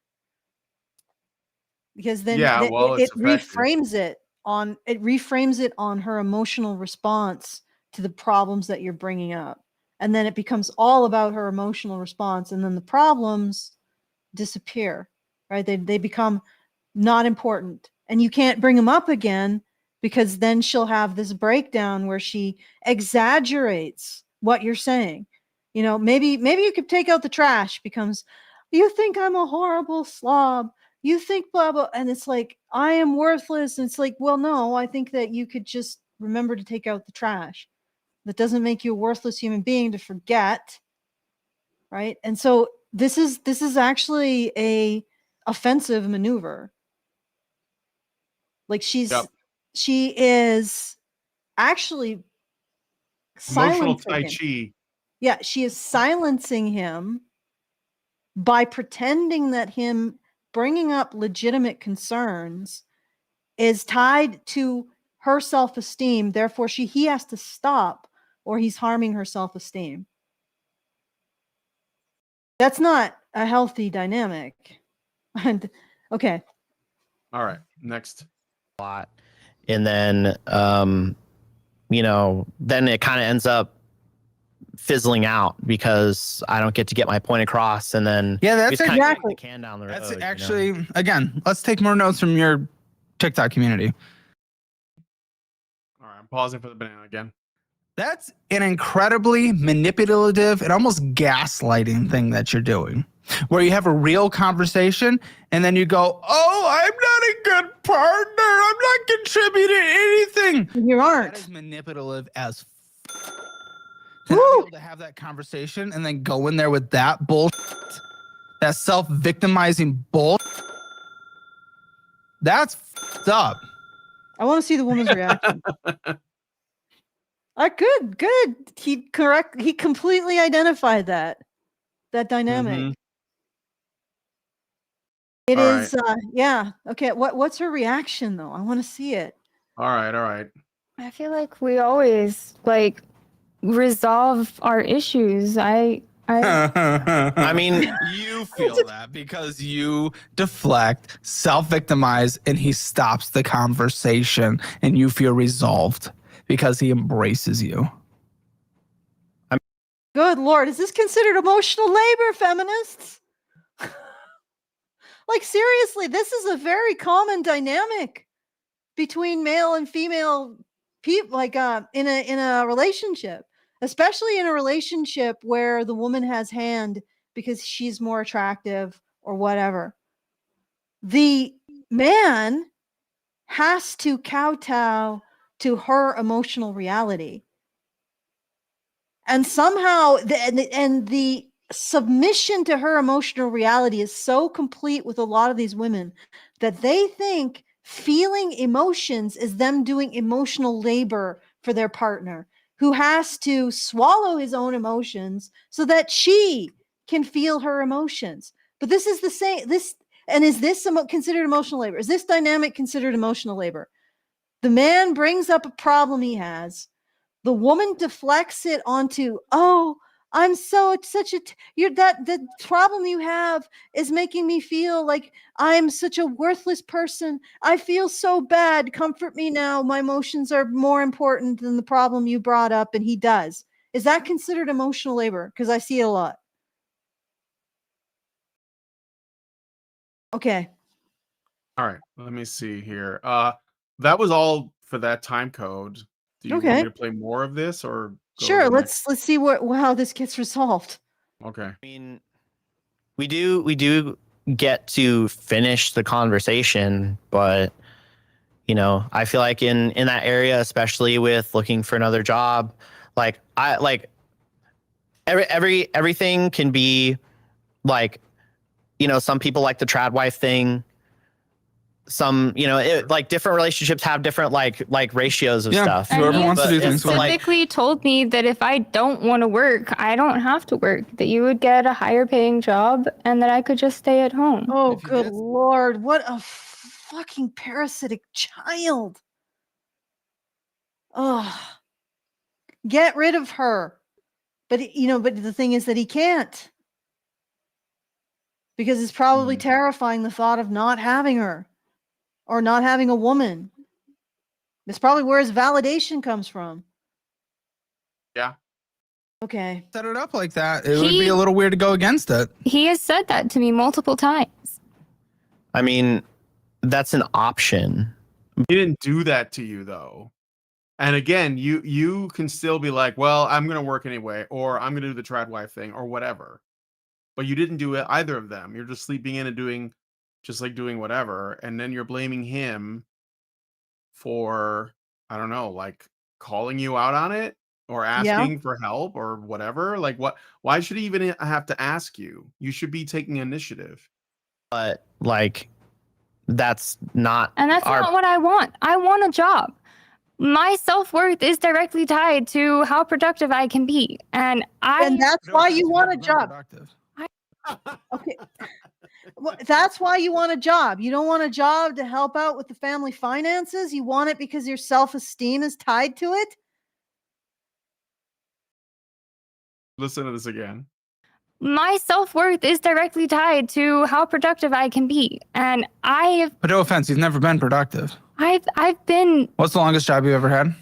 Because then Yeah, well, it's it effective. reframes it on her emotional response to the problems that you're bringing up. And then it becomes all about her emotional response, and then the problems disappear, right? They become not important, and you can't bring them up again, because then she'll have this breakdown where she exaggerates what you're saying. You know, maybe you could take out the trash, becomes, you think I'm a horrible slob, you think blah blah, and it's like, I am worthless. And it's like, well, no, I think that you could just remember to take out the trash. That doesn't make you a worthless human being to forget, right? And so this is actually a offensive maneuver. Like she is actually Emotional silencing Tai him. Chi. Yeah, she is silencing him by pretending that him bringing up legitimate concerns is tied to her self-esteem. Therefore, he has to stop, or he's harming her self-esteem. That's not a healthy dynamic. And okay. All right. Next. A lot. And then, you know, then it kind of ends up fizzling out because I don't get to get my point across. And then Yeah, that's just kinda exactly kick the can down the road. That's you know? actually, again, let's take more notes from your TikTok community. All right. I'm pausing for the banana again. That's an incredibly manipulative and almost gaslighting thing that you're doing, where you have a real conversation and then you go, oh, I'm not a good partner. I'm not contributing anything. You That aren't. is manipulative as to not be able to have that conversation and then go in there with that bullshit, that self-victimizing bullshit. That's fucked up. I want to see the woman's reaction. Good. He completely identified that dynamic. Mhm. It All is yeah. Okay, what's her reaction though? I want to see it. All right. I feel like we always like resolve our issues. I mean, you feel that because you deflect, self-victimize, and he stops the conversation and you feel resolved because he embraces you. Good Lord, is this considered emotional labor, feminists? Like seriously, this is a very common dynamic between male and female people, like in a relationship, especially in a relationship where the woman has hand because she's more attractive or whatever. The man has to kowtow to her emotional reality. And somehow the submission to her emotional reality is so complete with a lot of these women that they think feeling emotions is them doing emotional labor for their partner, who has to swallow his own emotions so that she can feel her emotions. But this is the same. Is this considered emotional labor? Is this dynamic considered emotional labor? The man brings up a problem he has. The woman deflects it onto, oh, I'm the problem you have is making me feel like I'm such a worthless person. I feel so bad. Comfort me now. My emotions are more important than the problem you brought up. And he does. Is that considered emotional labor? Because I see it a lot. Okay. All right. Let me see here. That was all for that time code. Do you want me to play more of this or go to Sure. the Let's see how this gets resolved. Okay. I mean, we do get to finish the conversation, but I feel like in that area, especially with looking for another job, like everything can be like, some people like the trad wife thing. Some, like different relationships have different like ratios of stuff. Whoever And wants to do you things. specifically told me that if I don't want to work, I don't have to work, that you would get a higher paying job and that I could just stay at home. Oh, good Lord. What a fucking parasitic child. Oh, get rid of her. But, but the thing is that he can't. Because it's probably terrifying, the thought of not having her or not having a woman. That's probably where his validation comes from. Yeah. Okay. Set it up like that. It would be a little weird to go against it. He has said that to me multiple times. I mean, that's an option. He didn't do that to you though. And again, you can still be like, well, I'm going to work anyway, or I'm going to do the trad wife thing or whatever. But you didn't do it, either of them. You're just sleeping in and doing whatever. And then you're blaming him for, I don't know, like calling you out on it or asking for help or whatever. Like why should he even have to ask you? You should be taking initiative. But like, that's not. And that's not what I want. I want a job. My self-worth is directly tied to how productive I can be. And that's why you want a job. Okay. Well, that's why you want a job. You don't want a job to help out with the family finances. You want it because your self-esteem is tied to it. Listen to this again. My self-worth is directly tied to how productive I can be. And But no offense, you've never been productive. I've been. What's the longest job you ever had?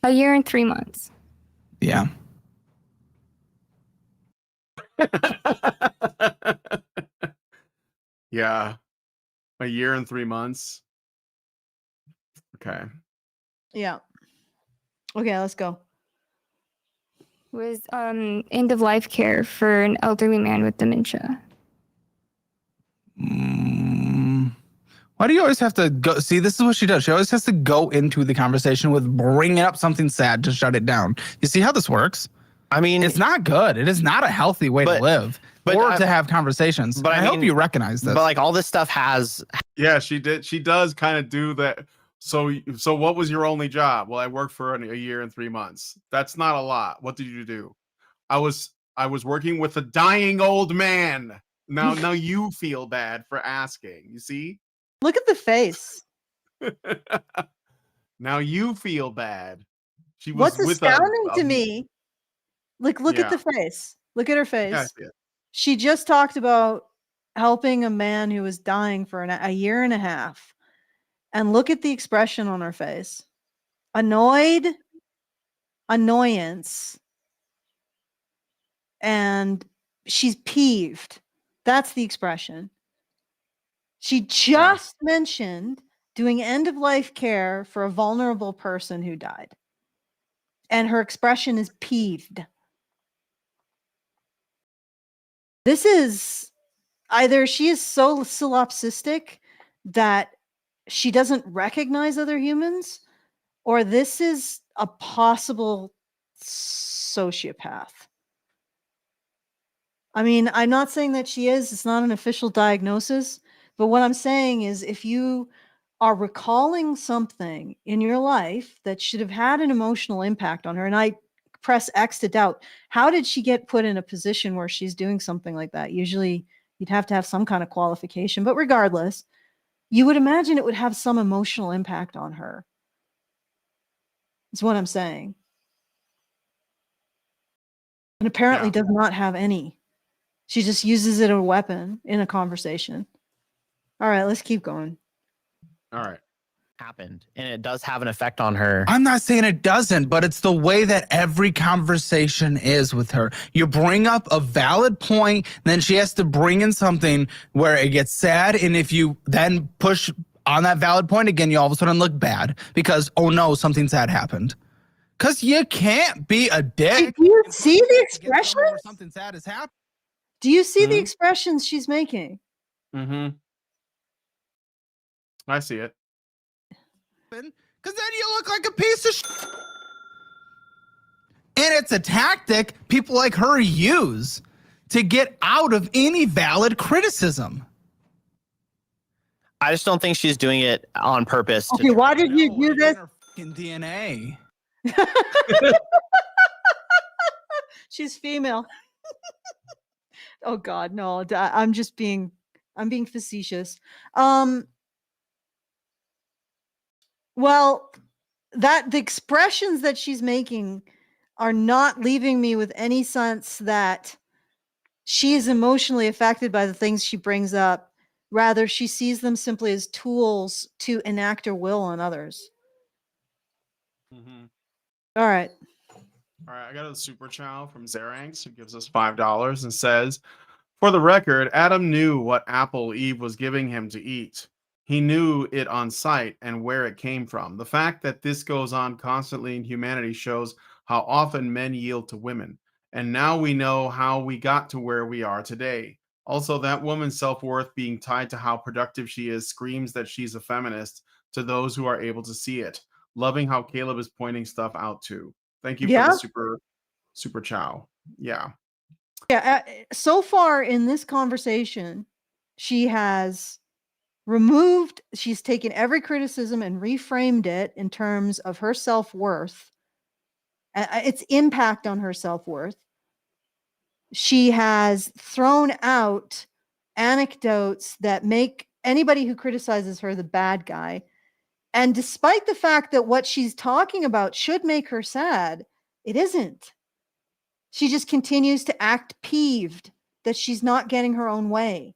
1 year and 3 months. Yeah. Yeah. 1 year and 3 months. Okay. Yeah. Okay, let's go. Was end of life care for an elderly man with dementia. Why do you always have to go? See, this is what she does. She always has to go into the conversation with bringing up something sad to shut it down. You see how this works? I mean, it's not good. It is not a healthy way to live or to have conversations. But I hope you recognize this. But like all this stuff has. Yeah, she did. She does kind of do that. So what was your only job? Well, I worked for a year and 3 months. That's not a lot. What did you do? I was working with a dying old man. Now you feel bad for asking. You see? Look at the face. Now you feel bad. She was What's with astounding to me? Look at the face. Look at her face. Yeah, I see it. She just talked about helping a man who was dying for a year and a half. And look at the expression on her face. Annoyed, annoyance, and she's peeved. That's the expression. She just mentioned doing end-of-life care for a vulnerable person who died. And her expression is peeved. This is either she is so solipsistic that she doesn't recognize other humans, or this is a possible sociopath. I mean, I'm not saying that she is. It's not an official diagnosis. But what I'm saying is if you are recalling something in your life that should have had an emotional impact on her, and I press X to doubt, how did she get put in a position where she's doing something like that? Usually you'd have to have some kind of qualification. But regardless, you would imagine it would have some emotional impact on her. Is what I'm saying. And apparently does not have any. She just uses it as a weapon in a conversation. All right, let's keep going. All right. Happened, and it does have an effect on her. I'm not saying it doesn't, but it's the way that every conversation is with her. You bring up a valid point, then she has to bring in something where it gets sad, and if you then push on that valid point again, you all of a sudden look bad because, oh no, something sad happened. Because you can't be a dick. Do you see the expressions? Where something sad has happened. Do you see the expressions she's making? Mm-hmm. I see it. Because then you look like a piece of shit. And it's a tactic people like her use to get out of any valid criticism. I just don't think she's doing it on purpose. Okay, why did you do this? Her fucking DNA. She's female. Oh God, no! I'm being facetious. Well, the expressions that she's making are not leaving me with any sense that she is emotionally affected by the things she brings up. Rather, she sees them simply as tools to enact her will on others. Mm-hmm. All right. All right, I got a super chow from Zeranx who gives us $5 and says, for the record, Adam knew what apple Eve was giving him to eat. He knew it on sight and where it came from. The fact that this goes on constantly in humanity shows how often men yield to women. And now we know how we got to where we are today. Also, that woman's self-worth being tied to how productive she is screams that she's a feminist to those who are able to see it. Loving how Caleb is pointing stuff out too. Thank you for the super chow. Yeah. Yeah. So far in this conversation, she's taken every criticism and reframed it in terms of her self-worth, its impact on her self-worth. She has thrown out anecdotes that make anybody who criticizes her the bad guy. And despite the fact that what she's talking about should make her sad, it isn't. She just continues to act peeved that she's not getting her own way.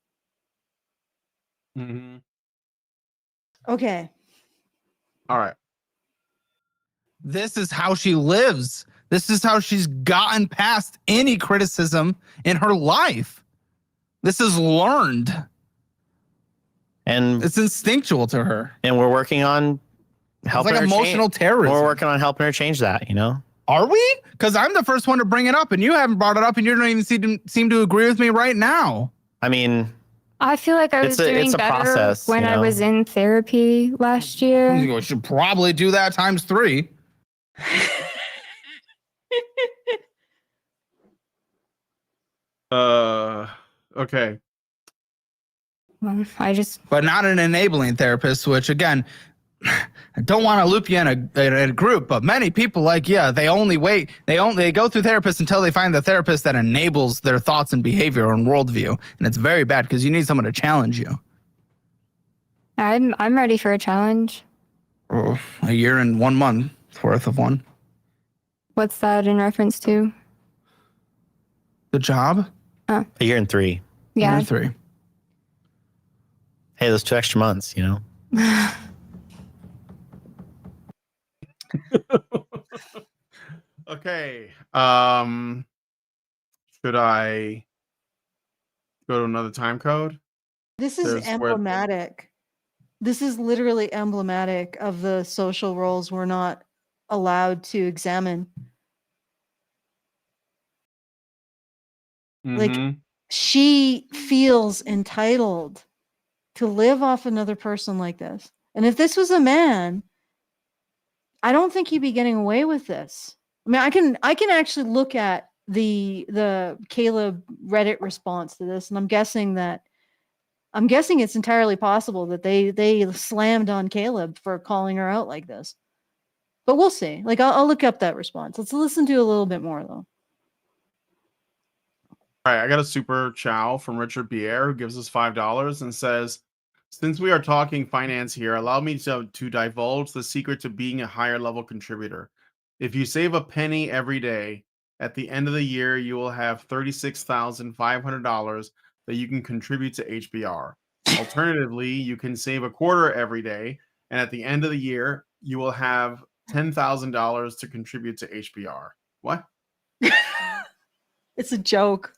Mm-hmm. Okay. All right. This is how she lives. This is how she's gotten past any criticism in her life. This is learned. And it's instinctual to her. And we're working on helping her. It's like emotional terrorism. We're working on helping her change that, you know? Are we? Because I'm the first one to bring it up, and you haven't brought it up, and you don't even seem to agree with me right now. I mean, I feel like I was doing better process, when I was in therapy last year. You should probably do that times 3. Okay. Well, but not an enabling therapist, which again, I don't want to loop you in a group, but many people they go through therapists until they find the therapist that enables their thoughts and behavior and worldview. And it's very bad because you need someone to challenge you. I'm ready for a challenge. Oh, a year and 1 month worth of one. What's that in reference to? The job? A year and 3. Yeah. Year and 3. Hey, those 2 extra months, you know? Okay. Should I go to another time code? This is emblematic. This is literally emblematic of the social roles we're not allowed to examine. Like, she feels entitled to live off another person like this. And if this was a man, I don't think he'd be getting away with this. I mean, I can actually look at the Caleb Reddit response to this, and I'm guessing it's entirely possible that they slammed on Caleb for calling her out like this. But we'll see. Like, I'll look up that response. Let's listen to a little bit more though. All right, I got a super chow from Richard Bier who gives us $5 and says, since we are talking finance here, allow me to divulge the secret to being a higher level contributor. If you save a penny every day, at the end of the year, you will have $36,500 that you can contribute to HBR. Alternatively, you can save a quarter every day, and at the end of the year, you will have $10,000 to contribute to HBR. What? It's a joke.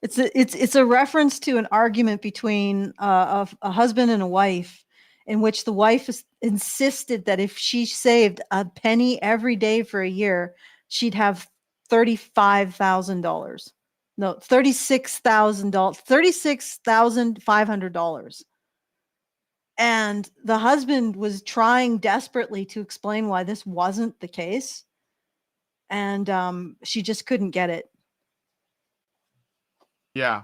It's a reference to an argument between a husband and a wife, in which the wife insisted that if she saved a penny every day for a year, she'd have $35,000. No, $36,000, $36,500. And the husband was trying desperately to explain why this wasn't the case, and she just couldn't get it. Yeah.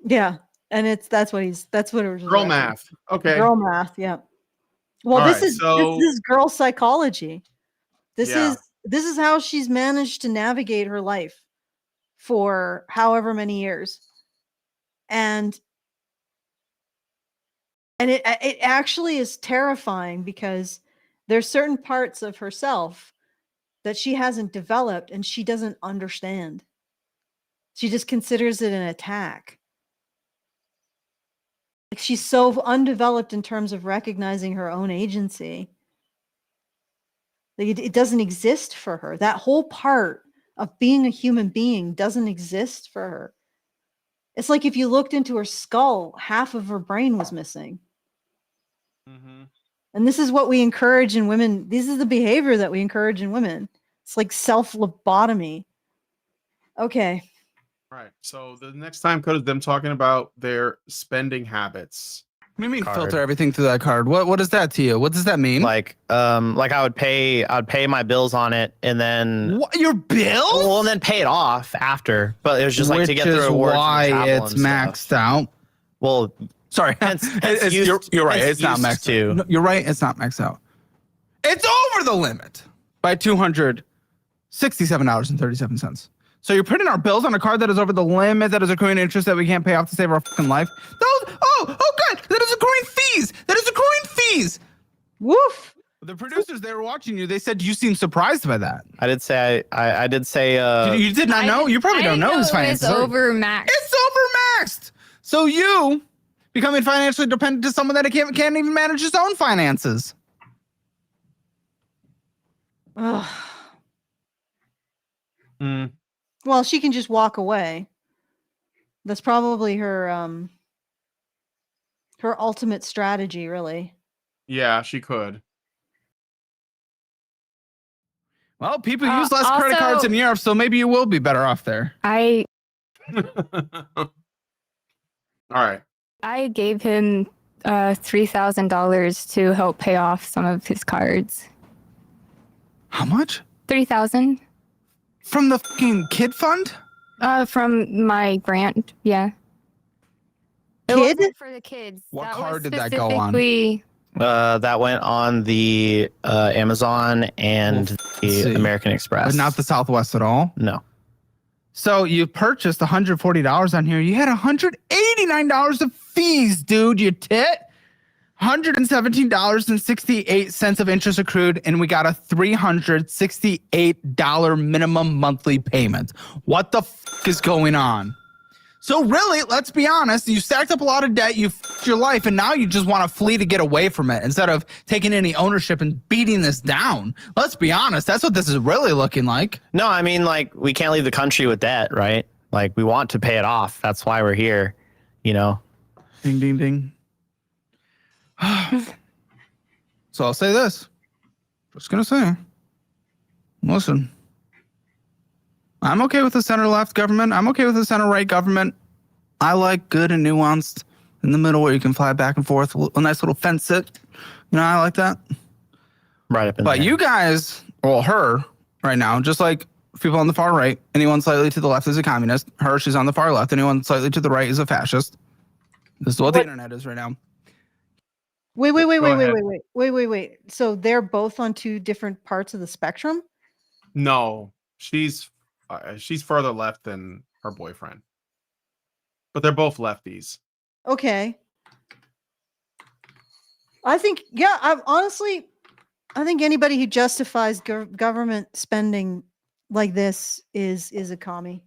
Yeah, and that's what it was. Girl math. Okay. Girl math. Yeah. Well, All this right, is so- this is girl psychology. This Yeah. is how she's managed to navigate her life for however many years, and it actually is terrifying because there's certain parts of herself that she hasn't developed and she doesn't understand. She just considers it an attack. Like, she's so undeveloped in terms of recognizing her own agency. Like, it doesn't exist for her. That whole part of being a human being doesn't exist for her. It's like if you looked into her skull, half of her brain was missing. Mm-hmm. And this is what we encourage in women. This is the behavior that we encourage in women. It's like self-lobotomy. Okay. Right. So the next time code is them talking about their spending habits. What do you mean Card. filter everything through that card? What is that to you? What does that mean? Like I would pay my bills on it, and then What, your bill? well, and then pay it off after. But it was just like Which to get the is rewards. why and travel it's and stuff. maxed out. Well, Sorry, Hence you're right. hence It's not used maxed to. out. No, you're right. It's not maxed out. It's over the limit by $267.37. So you're putting our bills on a card that is over the limit, that is accruing interest that we can't pay off to save our fucking life. Good. That is accruing fees. Woof. The producers, they were watching you. They said you seem surprised by that. I did say I did say You did not know? You probably don't know his finances. It's overmaxed. It's overmaxed. So you becoming financially dependent to someone that can't even manage his own finances. Ugh. Mm. Well, she can just walk away. That's probably her ultimate strategy, really. Yeah, she could. Well, people use less credit also- cards in Europe, so maybe you will be better off there. I All right. gave him $3,000 to help pay off some of his cards. How much? $3,000 From the fucking kid fund? from my grant. Yeah. It Kid? wasn't for the kids. What That card was did that go on? specifically- that went on the Amazon and see. the American Express. But not the Southwest at all. No. So you purchased $140 on here. You had $189 of fees, dude, you tit. $117.68 of interest accrued, and we got a $368 minimum monthly payment. What the fuck is going on? So really, let's be honest, you stacked up a lot of debt, you f***ed your life, and now you just want to flee to get away from it instead of taking any ownership and beating this down. Let's be honest, that's what this is really looking like. No, I mean, like, we can't leave the country with debt, right? Like, we want to pay it off. That's why we're here, you know? Ding, ding, ding. So I'll say this. Just going to say, listen, I'm okay with the center-left government. I'm okay with the center-right government. I like good and nuanced in the middle where you can fly back and forth. A nice little fence sit. You know, I like that. Right up in But there. you guys, well, her, right now. Just like people on the far right, anyone slightly to the left is a communist. Her, she's on the far left. Anyone slightly to the right is a fascist. This is what the internet is right now. Wait. Go ahead. Wait. So they're both on two different parts of the spectrum? No, she's further left than her boyfriend, but they're both lefties. Okay. I think, yeah, I think anybody who justifies government spending like this is a commie.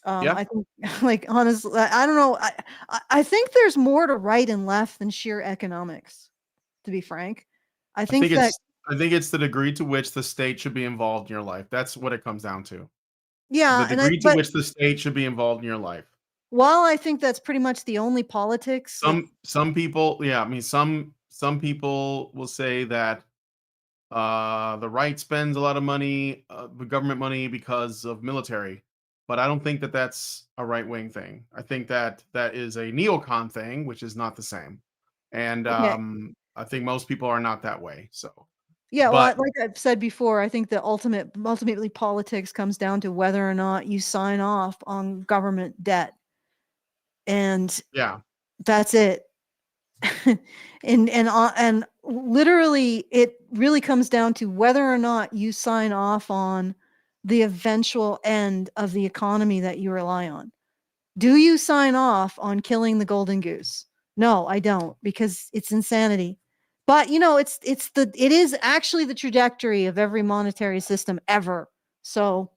Yeah. I think, like, honestly, I don't know. I think there's more to right and left than sheer economics, to be frank. I think that, I think it's the degree to which the state should be involved in your life. That's what it comes down to. yeah, The degree to which the state should be involved in your life. while I think that's pretty much the only politics, Some people, yeah, I mean, some people will say that the right spends a lot of money, the government money, because of military, but I don't think that that's a right wing thing. I think that that is a neocon thing, which is not the same. And okay. I think most people are not that way. So Yeah, well, but like I've said before, I think that ultimately politics comes down to whether or not you sign off on government debt, and yeah, that's it. And literally, it really comes down to whether or not you sign off on the eventual end of the economy that you rely on. Do you sign off on killing the golden goose? No, I don't, because it's insanity. But it is actually the trajectory of every monetary system ever. So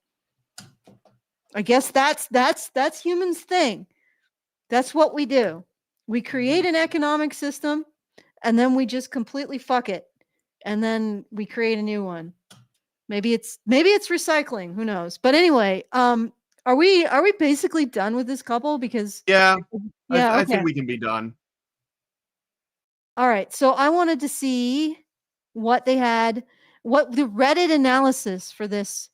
I guess that's humans' thing. That's what we do. We create an economic system and then we just completely fuck it. And then we create a new one. Maybe it's recycling, who knows. But anyway, are we basically done with this couple? Because yeah, yeah, I okay. think we can be done. All right. So I wanted to see what they had, what the Reddit analysis for this,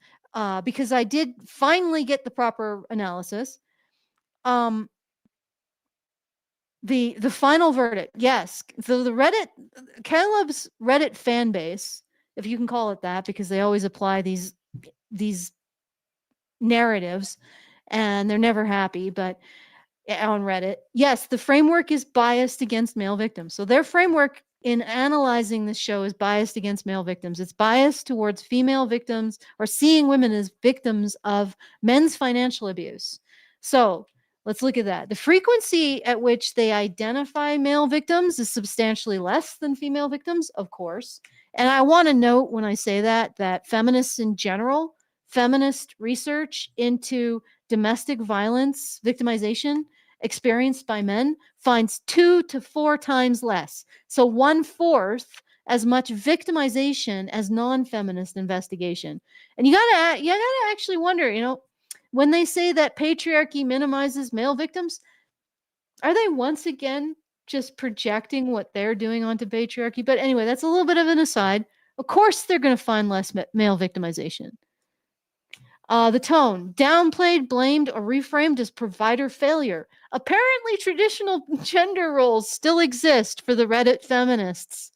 because I did finally get the proper analysis. The final verdict, yes. So the Reddit, Caleb's Reddit fan base, if you can call it that, because they always apply these narratives, and they're never happy. But on Reddit, yes, the framework is biased against male victims. So their framework in analyzing this show is biased against male victims. It's biased towards female victims, or seeing women as victims of men's financial abuse. So let's look at that. The frequency at which they identify male victims is substantially less than female victims, of course. And I want to note when I say that feminists in general, feminist research into domestic violence victimization experienced by men finds 2 to 4 times less. So 1/4 as much victimization as non-feminist investigation. And you gotta actually wonder, when they say that patriarchy minimizes male victims, are they once again just projecting what they're doing onto patriarchy? But anyway, that's a little bit of an aside. Of course, they're going to find less male victimization. The tone, downplayed, blamed, or reframed as provider failure. Apparently, traditional gender roles still exist for the Reddit feminists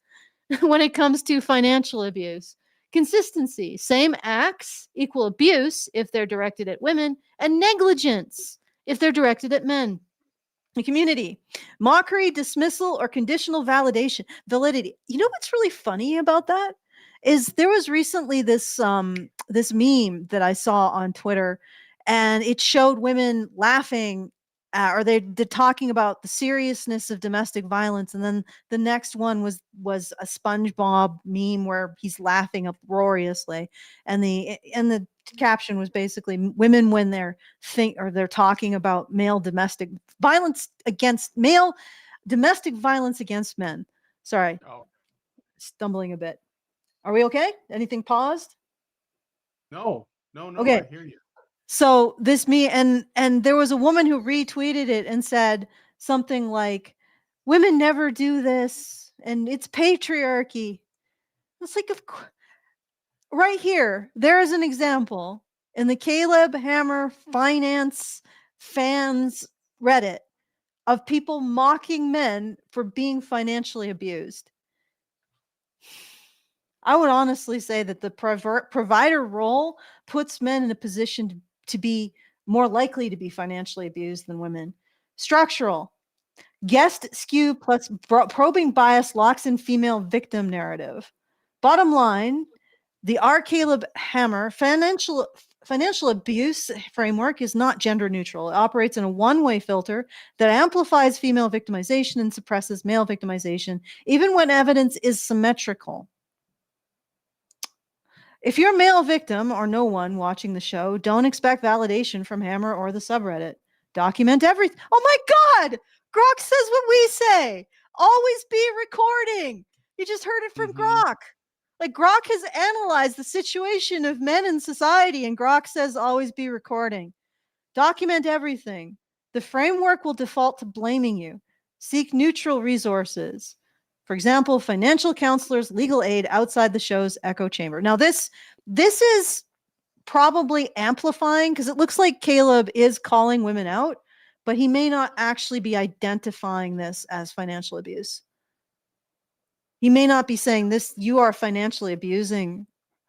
when it comes to financial abuse. Consistency, same acts equal abuse if they're directed at women, and negligence if they're directed at men. The community, mockery, dismissal, or conditional validation, validity. You know what's really funny about that is there was recently this meme that I saw on Twitter, and it showed women laughing, or they're talking about the seriousness of domestic violence, and then the next one was a SpongeBob meme where he's laughing uproariously, and the caption was basically women when they're talking about domestic violence against men. Sorry, stumbling a bit. Are we okay? Anything paused? No, Okay. I hear you. So this and there was a woman who retweeted it and said something like, "Women never do this, and it's patriarchy." It's like, of course, right here, there is an example in the Caleb Hammer Finance fans Reddit of people mocking men for being financially abused. I would honestly say that the provider role puts men in a position to be more likely to be financially abused than women. Structural. Guest skew plus probing bias locks in female victim narrative. Bottom line, the R. Caleb Hammer financial abuse framework is not gender neutral. It operates in a one-way filter that amplifies female victimization and suppresses male victimization, even when evidence is symmetrical. If you're a male victim or no one watching the show, don't expect validation from Hammer or the subreddit. Document everything. Oh my God! Grok says what we say. Always be recording. You just heard it from Grok. Like, Grok has analyzed the situation of men in society, and Grok says always be recording. Document everything. The framework will default to blaming you. Seek neutral resources. For example, financial counselors, legal aid outside the show's echo chamber. Now, this is probably amplifying because it looks like Caleb is calling women out, but he may not actually be identifying this as financial abuse. He may not be saying this, you are financially abusing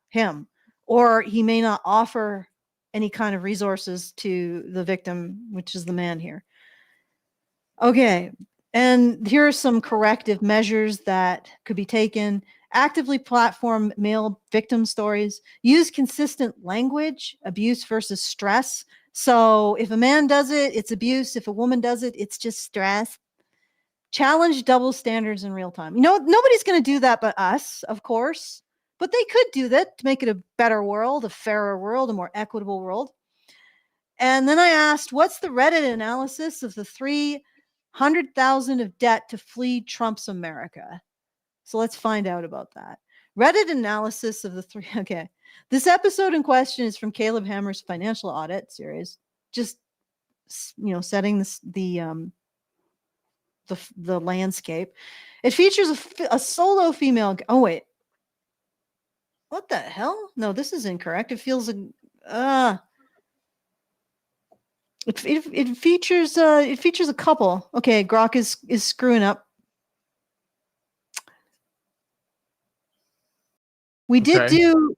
him, or he may not offer any kind of resources to the victim, which is the man here. Okay. And here are some corrective measures that could be taken. Actively platform male victim stories. Use consistent language, abuse versus stress. So if a man does it, it's abuse. If a woman does it, it's just stress. Challenge double standards in real time. You know, nobody's going to do that but us, of course. But they could do that to make it a better world, a fairer world, a more equitable world. And then I asked, what's the Reddit analysis of the 300,000 of debt to flee Trump's America? So let's find out about that. Reddit analysis of the three. Okay. This episode in question is from Caleb Hammer's financial audit series. Just, you know, setting this, the landscape. It features a solo female. Oh, wait. What the hell? No, this is incorrect. It feels it features a couple. Okay, Grok is screwing up. We did do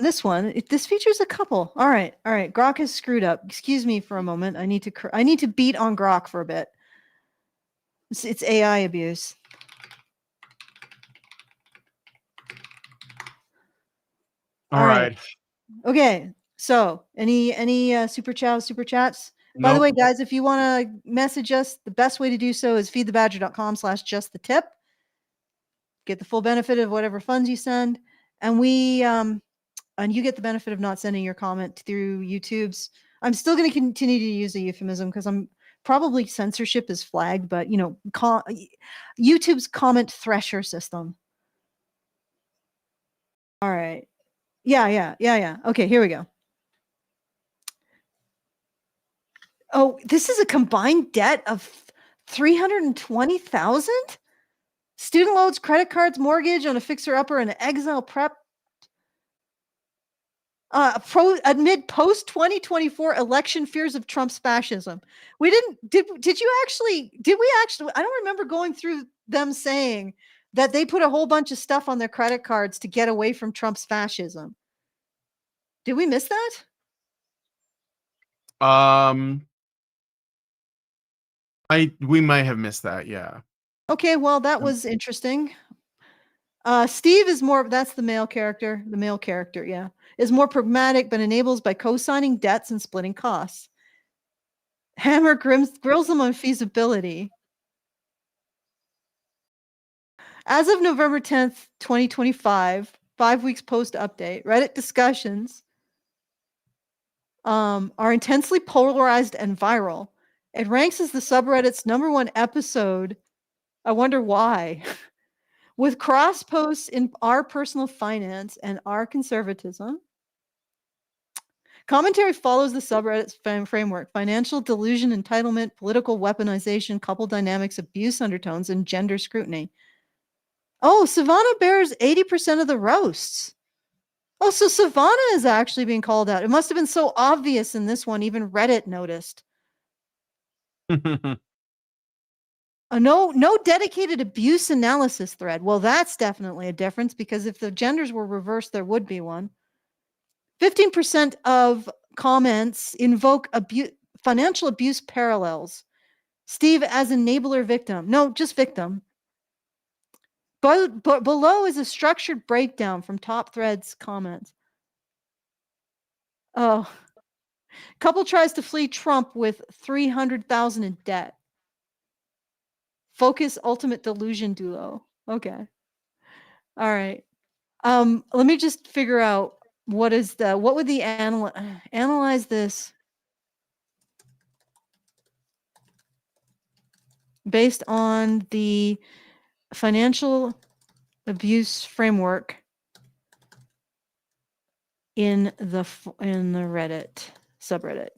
this one. This features a couple. All right. Grok has screwed up. Excuse me for a moment. I need to beat on Grok for a bit. It's AI abuse. All right. Okay. So any super chats? Nope. By the way, guys, if you want to message us, the best way to do so is feedthebadger.com/justthetip. Get the full benefit of whatever funds you send. And and you get the benefit of not sending your comment through YouTube's. I'm still going to continue to use a euphemism because I'm probably censorship is flagged, but you know, YouTube's comment thresher system. All right. Yeah. Okay, here we go. Oh, this is a combined debt of 320,000? Student loans, credit cards, mortgage on a fixer-upper, and an exile prep. Amid post-2024 election fears of Trump's fascism. Did we actually, I don't remember going through them saying that they put a whole bunch of stuff on their credit cards to get away from Trump's fascism. Did we miss that? We might have missed that, yeah. Okay, well, that was interesting. Steve is more, that's the male character. The male character, yeah, is more pragmatic, but enables by co-signing debts and splitting costs. Hammer grills them on feasibility. As of November 10th, 2025, 5 weeks post update, Reddit discussions are intensely polarized and viral. It ranks as the subreddit's #1 episode. I wonder why. With cross posts in our personal finance and our conservatism. Commentary follows the subreddit's framework: financial delusion, entitlement, political weaponization, couple dynamics, abuse undertones, and gender scrutiny. Oh, Savannah bears 80% of the roasts. Oh, so Savannah is actually being called out. It must have been so obvious in this one, even Reddit noticed. No dedicated abuse analysis thread. Well, that's definitely a difference, because if the genders were reversed, there would be one. 15% of comments invoke financial abuse parallels. Steve as enabler victim. No, just victim. But below is a structured breakdown from top threads comments. Oh, couple tries to flee Trump with 300,000 in debt. Focus ultimate delusion duo. Okay. All right. Let me just figure out what would the analyze this based on the financial abuse framework in the Reddit subreddit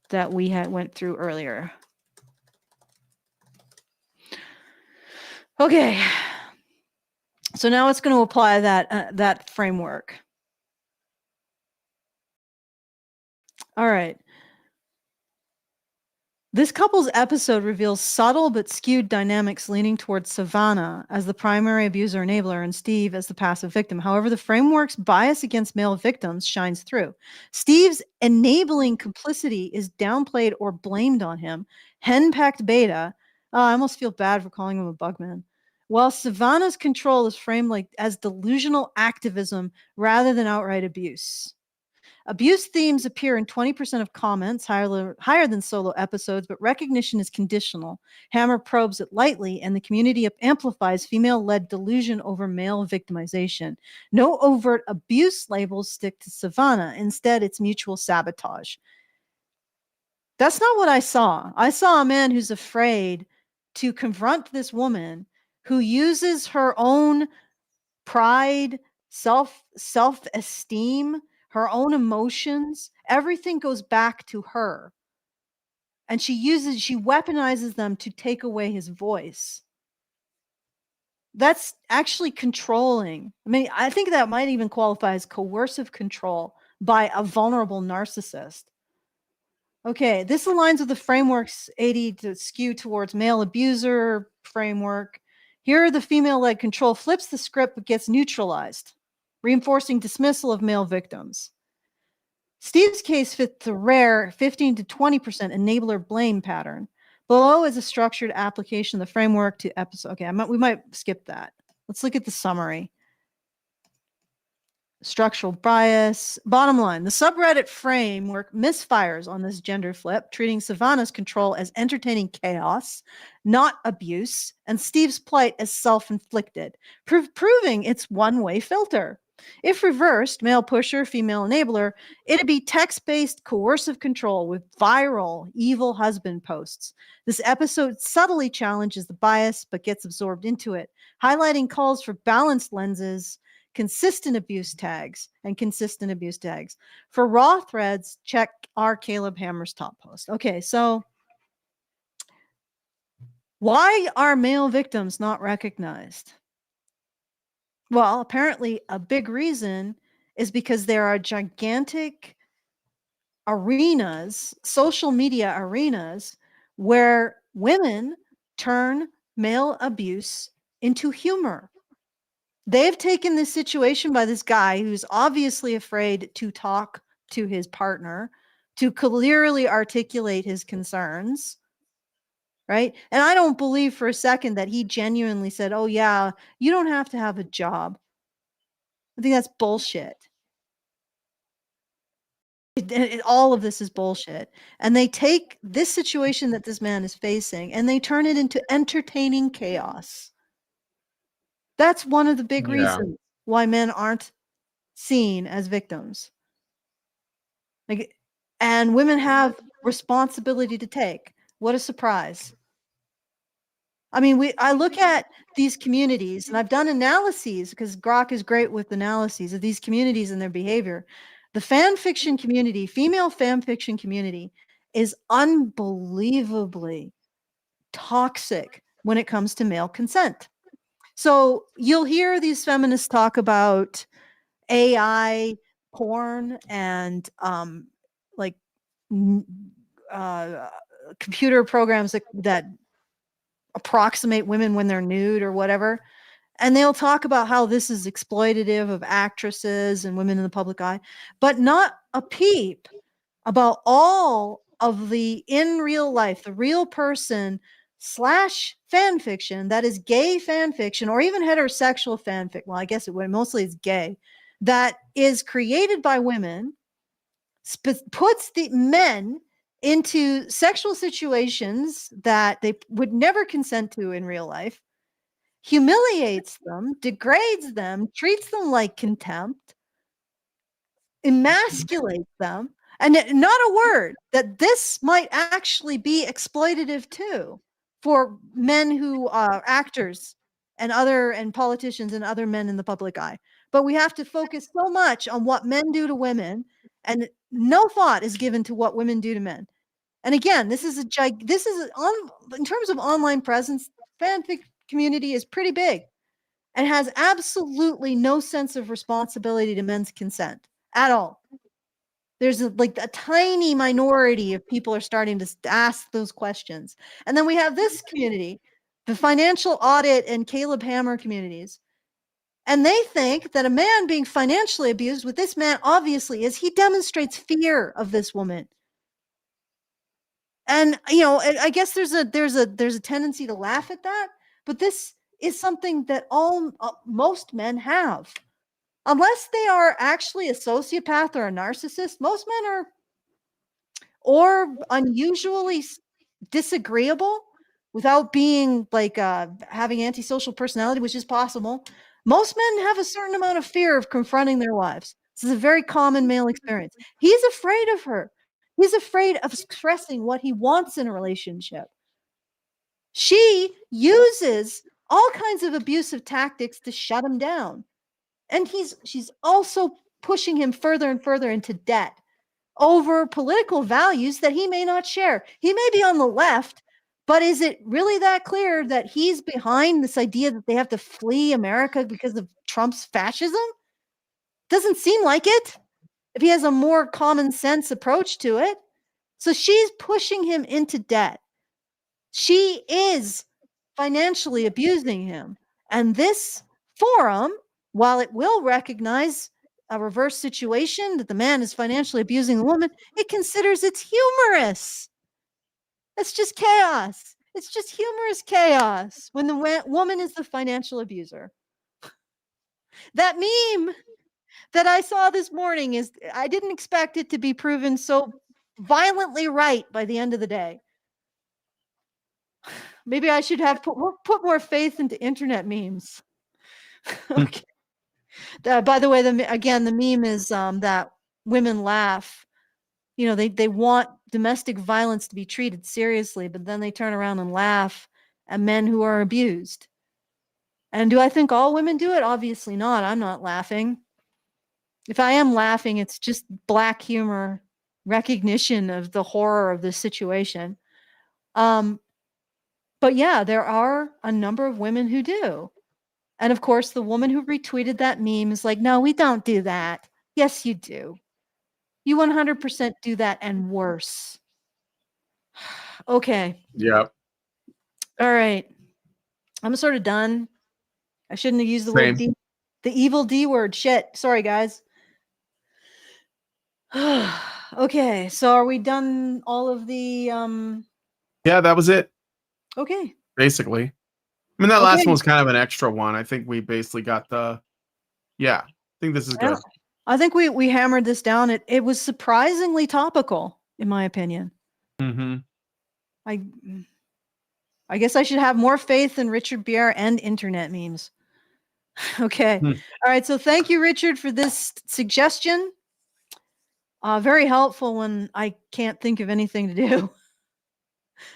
that we went through earlier. Okay. So now it's going to apply that framework. All right. This couple's episode reveals subtle but skewed dynamics leaning towards Savannah as the primary abuser enabler and Steve as the passive victim. However, the framework's bias against male victims shines through. Steve's enabling complicity is downplayed or blamed on him. Henpecked beta. Oh, I almost feel bad for calling him a bugman. While Savannah's control is framed as delusional activism rather than outright abuse. Abuse themes appear in 20% of comments, higher than solo episodes, but recognition is conditional. Hammer probes it lightly, and the community amplifies female-led delusion over male victimization. No overt abuse labels stick to Savannah. Instead, it's mutual sabotage. That's not what I saw. I saw a man who's afraid to confront this woman who uses her own pride, self-esteem, her own emotions. Everything goes back to her. And she weaponizes them to take away his voice. That's actually controlling. I mean, I think that might even qualify as coercive control by a vulnerable narcissist. Okay, this aligns with the framework's 80 to skew towards male abuser framework. Here, the female-led control flips the script but gets neutralized, reinforcing dismissal of male victims. Steve's case fits the rare 15 to 20% enabler blame pattern. Below is a structured application of the framework to episode. Okay, we might skip that. Let's look at the summary. Structural bias. Bottom line, the subreddit framework misfires on this gender flip, treating Savannah's control as entertaining chaos, not abuse, and Steve's plight as self-inflicted, proving its one-way filter. If reversed, male pusher, female enabler, it'd be text-based coercive control with viral evil husband posts. This episode subtly challenges the bias but gets absorbed into it, highlighting calls for balanced lenses, consistent abuse tags. For raw threads, check our Caleb Hammer's top post. Okay, so why are male victims not recognized? Well, apparently a big reason is because there are gigantic arenas, social media arenas, where women turn male abuse into humor. They've taken this situation by this guy who's obviously afraid to talk to his partner, to clearly articulate his concerns, right? And I don't believe for a second that he genuinely said, oh yeah, you don't have to have a job. I think that's bullshit. All of this is bullshit. And they take this situation that this man is facing and they turn it into entertaining chaos. That's one of the big reasons why men aren't seen as victims. And women have responsibility to take. What a surprise. I mean, I look at these communities, and I've done analyses because Grok is great with analyses of these communities and their behavior. The fan fiction community, female fan fiction community, is unbelievably toxic when it comes to male consent. So you'll hear these feminists talk about AI porn and computer programs that approximate women when they're nude or whatever. And they'll talk about how this is exploitative of actresses and women in the public eye, but not a peep about all of the in real life, the real person / fan fiction that is gay fan fiction or even heterosexual fanfic. Well, I guess it would mostly is gay, that is created by women, puts the men into sexual situations that they would never consent to in real life, humiliates them, degrades them, treats them like contempt, emasculates them, and not a word that this might actually be exploitative too for men who are actors and politicians and other men in the public eye. But we have to focus so much on what men do to women, and no thought is given to what women do to men. And again, this is in terms of online presence, fanfic community is pretty big and has absolutely no sense of responsibility to men's consent at all. There's a tiny minority of people are starting to ask those questions. And then we have this community, the financial audit and Caleb Hammer communities. And they think that a man being financially abused, what this man obviously is, he demonstrates fear of this woman. And I guess there's a tendency to laugh at that, but this is something that most men have. Unless they are actually a sociopath or a narcissist, most men are or unusually disagreeable without being having antisocial personality, which is possible. Most men have a certain amount of fear of confronting their wives. This is a very common male experience. He's afraid of her. He's afraid of expressing what he wants in a relationship. She uses all kinds of abusive tactics to shut him down. And she's also pushing him further and further into debt over political values that he may not share. He may be on the left, but is it really that clear that he's behind this idea that they have to flee America because of Trump's fascism? Doesn't seem like it, if he has a more common sense approach to it. So she's pushing him into debt. She is financially abusing him. And this forum, while it will recognize a reverse situation that the man is financially abusing the woman, it considers it's humorous. It's just chaos. It's just humorous chaos when the woman is the financial abuser. That meme that I saw this morning I didn't expect it to be proven so violently right by the end of the day. Maybe I should have put more faith into internet memes. Okay. By the way, the meme is that women laugh. They want domestic violence to be treated seriously, but then they turn around and laugh at men who are abused. And do I think all women do it? Obviously not. I'm not laughing. If I am laughing, it's just black humor, recognition of the horror of this situation. But yeah, there are a number of women who do. And of course, the woman who retweeted that meme is like, no, we don't do that. Yes, you do. You 100% do that and worse. Okay. Yep. All right. I'm sort of done. I shouldn't have used the word D, the evil D word. Shit. Sorry, guys. Okay. So are we done all of the Yeah, that was it. Okay. Basically. I mean, that last one was kind of an extra one. I think we basically got I think this is good. I think we hammered this down. It was surprisingly topical, in my opinion. Mm-hmm. I guess I should have more faith in Richard Bier and internet memes. Okay. All right. So thank you, Richard, for this suggestion. Very helpful when I can't think of anything to do.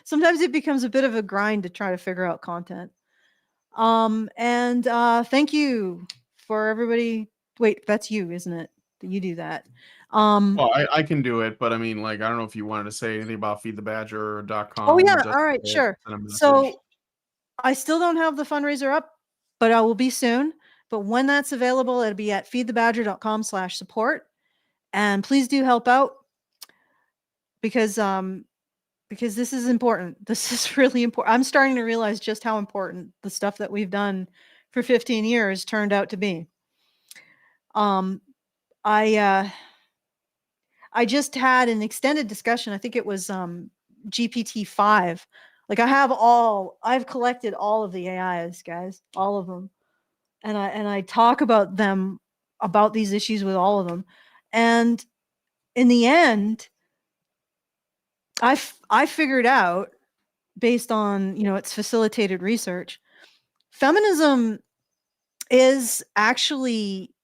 Sometimes it becomes a bit of a grind to try to figure out content. And thank you for everybody. Wait, that's you, isn't it? That you do that. Well, I can do it, but I mean, I don't know if you wanted to say anything about feedthebadger.com. Oh yeah, all right, sure. So I still don't have the fundraiser up, but I will be soon. But when that's available, it'll be at feedthebadger.com/support. And please do help out because because this is important. This is really important. I'm starting to realize just how important the stuff that we've done for 15 years turned out to be. I just had an extended discussion. I think it was GPT-5. Like I've collected all of the AIs, guys, all of them. And I talk about these issues with all of them. And in the end, I figured out, based on, its facilitated research, feminism is actually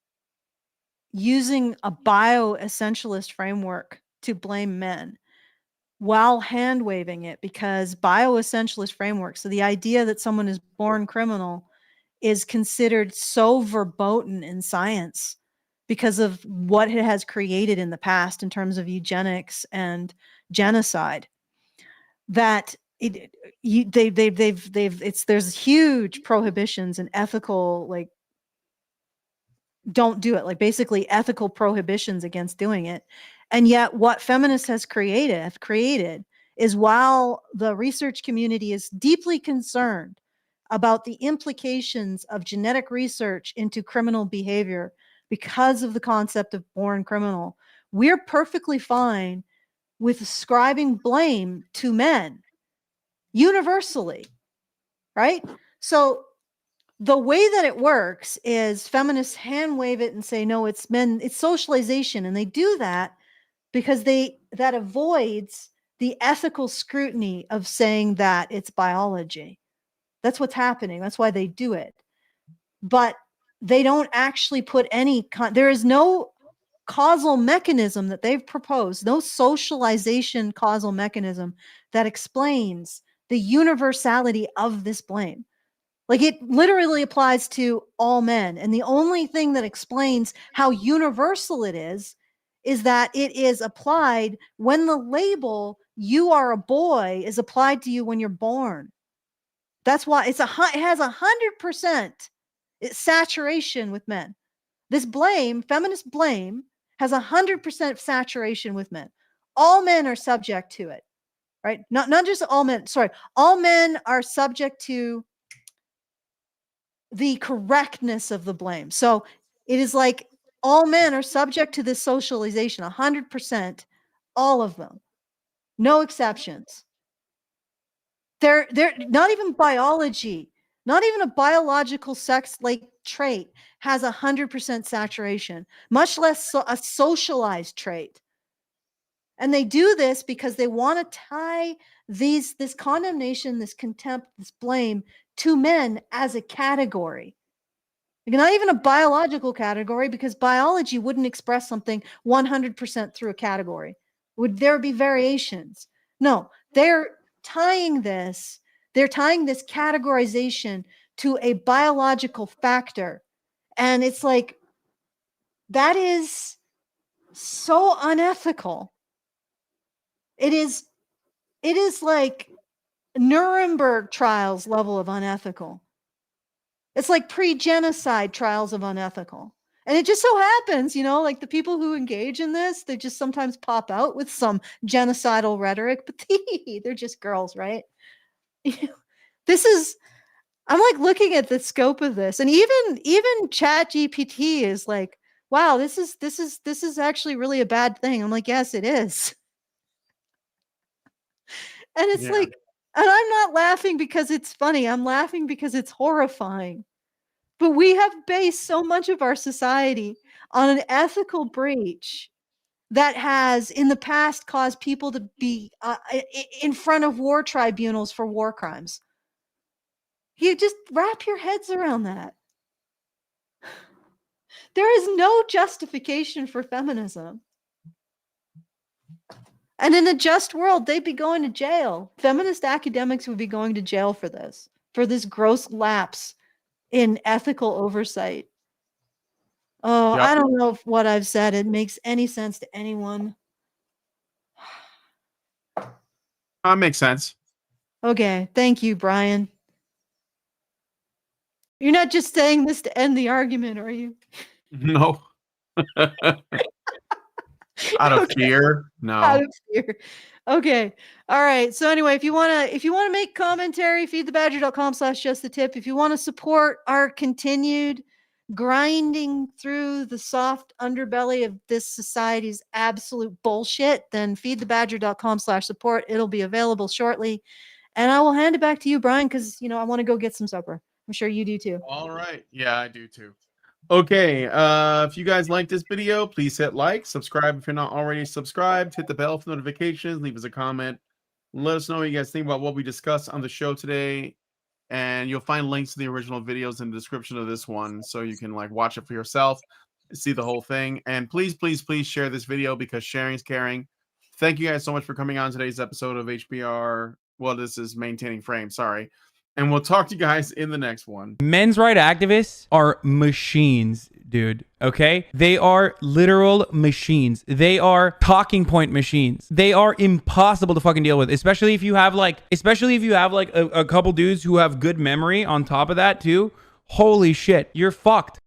using a bioessentialist framework to blame men while hand waving it, because bioessentialist framework, so the idea that someone is born criminal, is considered so verboten in science because of what it has created in the past in terms of eugenics and genocide, that there's huge prohibitions and ethical, like, don't do it, like basically ethical prohibitions against doing it. And yet what feminists have created is, while the research community is deeply concerned about the implications of genetic research into criminal behavior because of the concept of born criminal, we're perfectly fine with ascribing blame to men universally, right? So the way that it works is feminists hand wave it and say, no, it's men, it's socialization. And they do that because that avoids the ethical scrutiny of saying that it's biology. That's what's happening. That's why they do it. But they don't actually put there is no causal mechanism that they've proposed, no socialization causal mechanism that explains the universality of this blame. Like, it literally applies to all men. And the only thing that explains how universal it is that it is applied when the label "you are a boy" is applied to you when you're born. That's why it has 100% saturation with men. This blame, feminist blame, has 100% saturation with men. All men are subject to it, right? Not just all men. Sorry, all men are subject to the correctness of the blame. So it is like all men are subject to this socialization, 100%, all of them, no exceptions. They're not even biology, not even a biological sex-like trait has 100% saturation, much less a socialized trait. And they do this because they want to tie this condemnation, this contempt, this blame to men as a category. Not even a biological category, because biology wouldn't express something 100% through a category. Would there be variations? No, they're tying this categorization to a biological factor. And it's like, that is so unethical. It is like Nuremberg trials level of unethical. It's like pre-genocide trials of unethical. And it just so happens, like the people who engage in this, they just sometimes pop out with some genocidal rhetoric, but they're just girls, right? I'm like looking at the scope of this, and even Chat GPT is like, wow, this is actually really a bad thing. I'm like, yes, it is. And it's like, and I'm not laughing because it's funny. I'm laughing because it's horrifying. But we have based so much of our society on an ethical breach that has, in the past, caused people to be in front of war tribunals for war crimes. You just wrap your heads around that. There is no justification for feminism. And in a just world, they'd be going to jail. Feminist academics would be going to jail for this gross lapse in ethical oversight. Oh, Yep. I don't know if what I've said, it makes any sense to anyone. Makes sense. Okay, thank you, Brian. You're not just saying this to end the argument, are you? No. Out of Okay. fear? No. Out of fear. Okay. All right. So anyway, if you wanna make commentary, feedthebadger.com/justthetip. If you want to support our continued grinding through the soft underbelly of this society's absolute bullshit, then feedthebadger.com/support. It'll be available shortly. And I will hand it back to you, Brian, because I want to go get some supper. I'm sure you do too. All right. Yeah, I do too. Okay. If you guys like this video, please hit like, subscribe if you're not already subscribed, hit the bell for notifications, leave us a comment. Let us know what you guys think about what we discussed on the show today. And you'll find links to the original videos in the description of this one so you can like watch it for yourself, see the whole thing. And please, please, please share this video because sharing is caring. Thank you guys so much for coming on today's episode of HBR. Well, this is Maintaining Frame, sorry. And we'll talk to you guys in the next one. Men's rights activists are machines, dude. Okay? They are literal machines. They are talking point machines. They are impossible to fucking deal with, especially if you have like a couple dudes who have good memory on top of that too. Holy shit, you're fucked.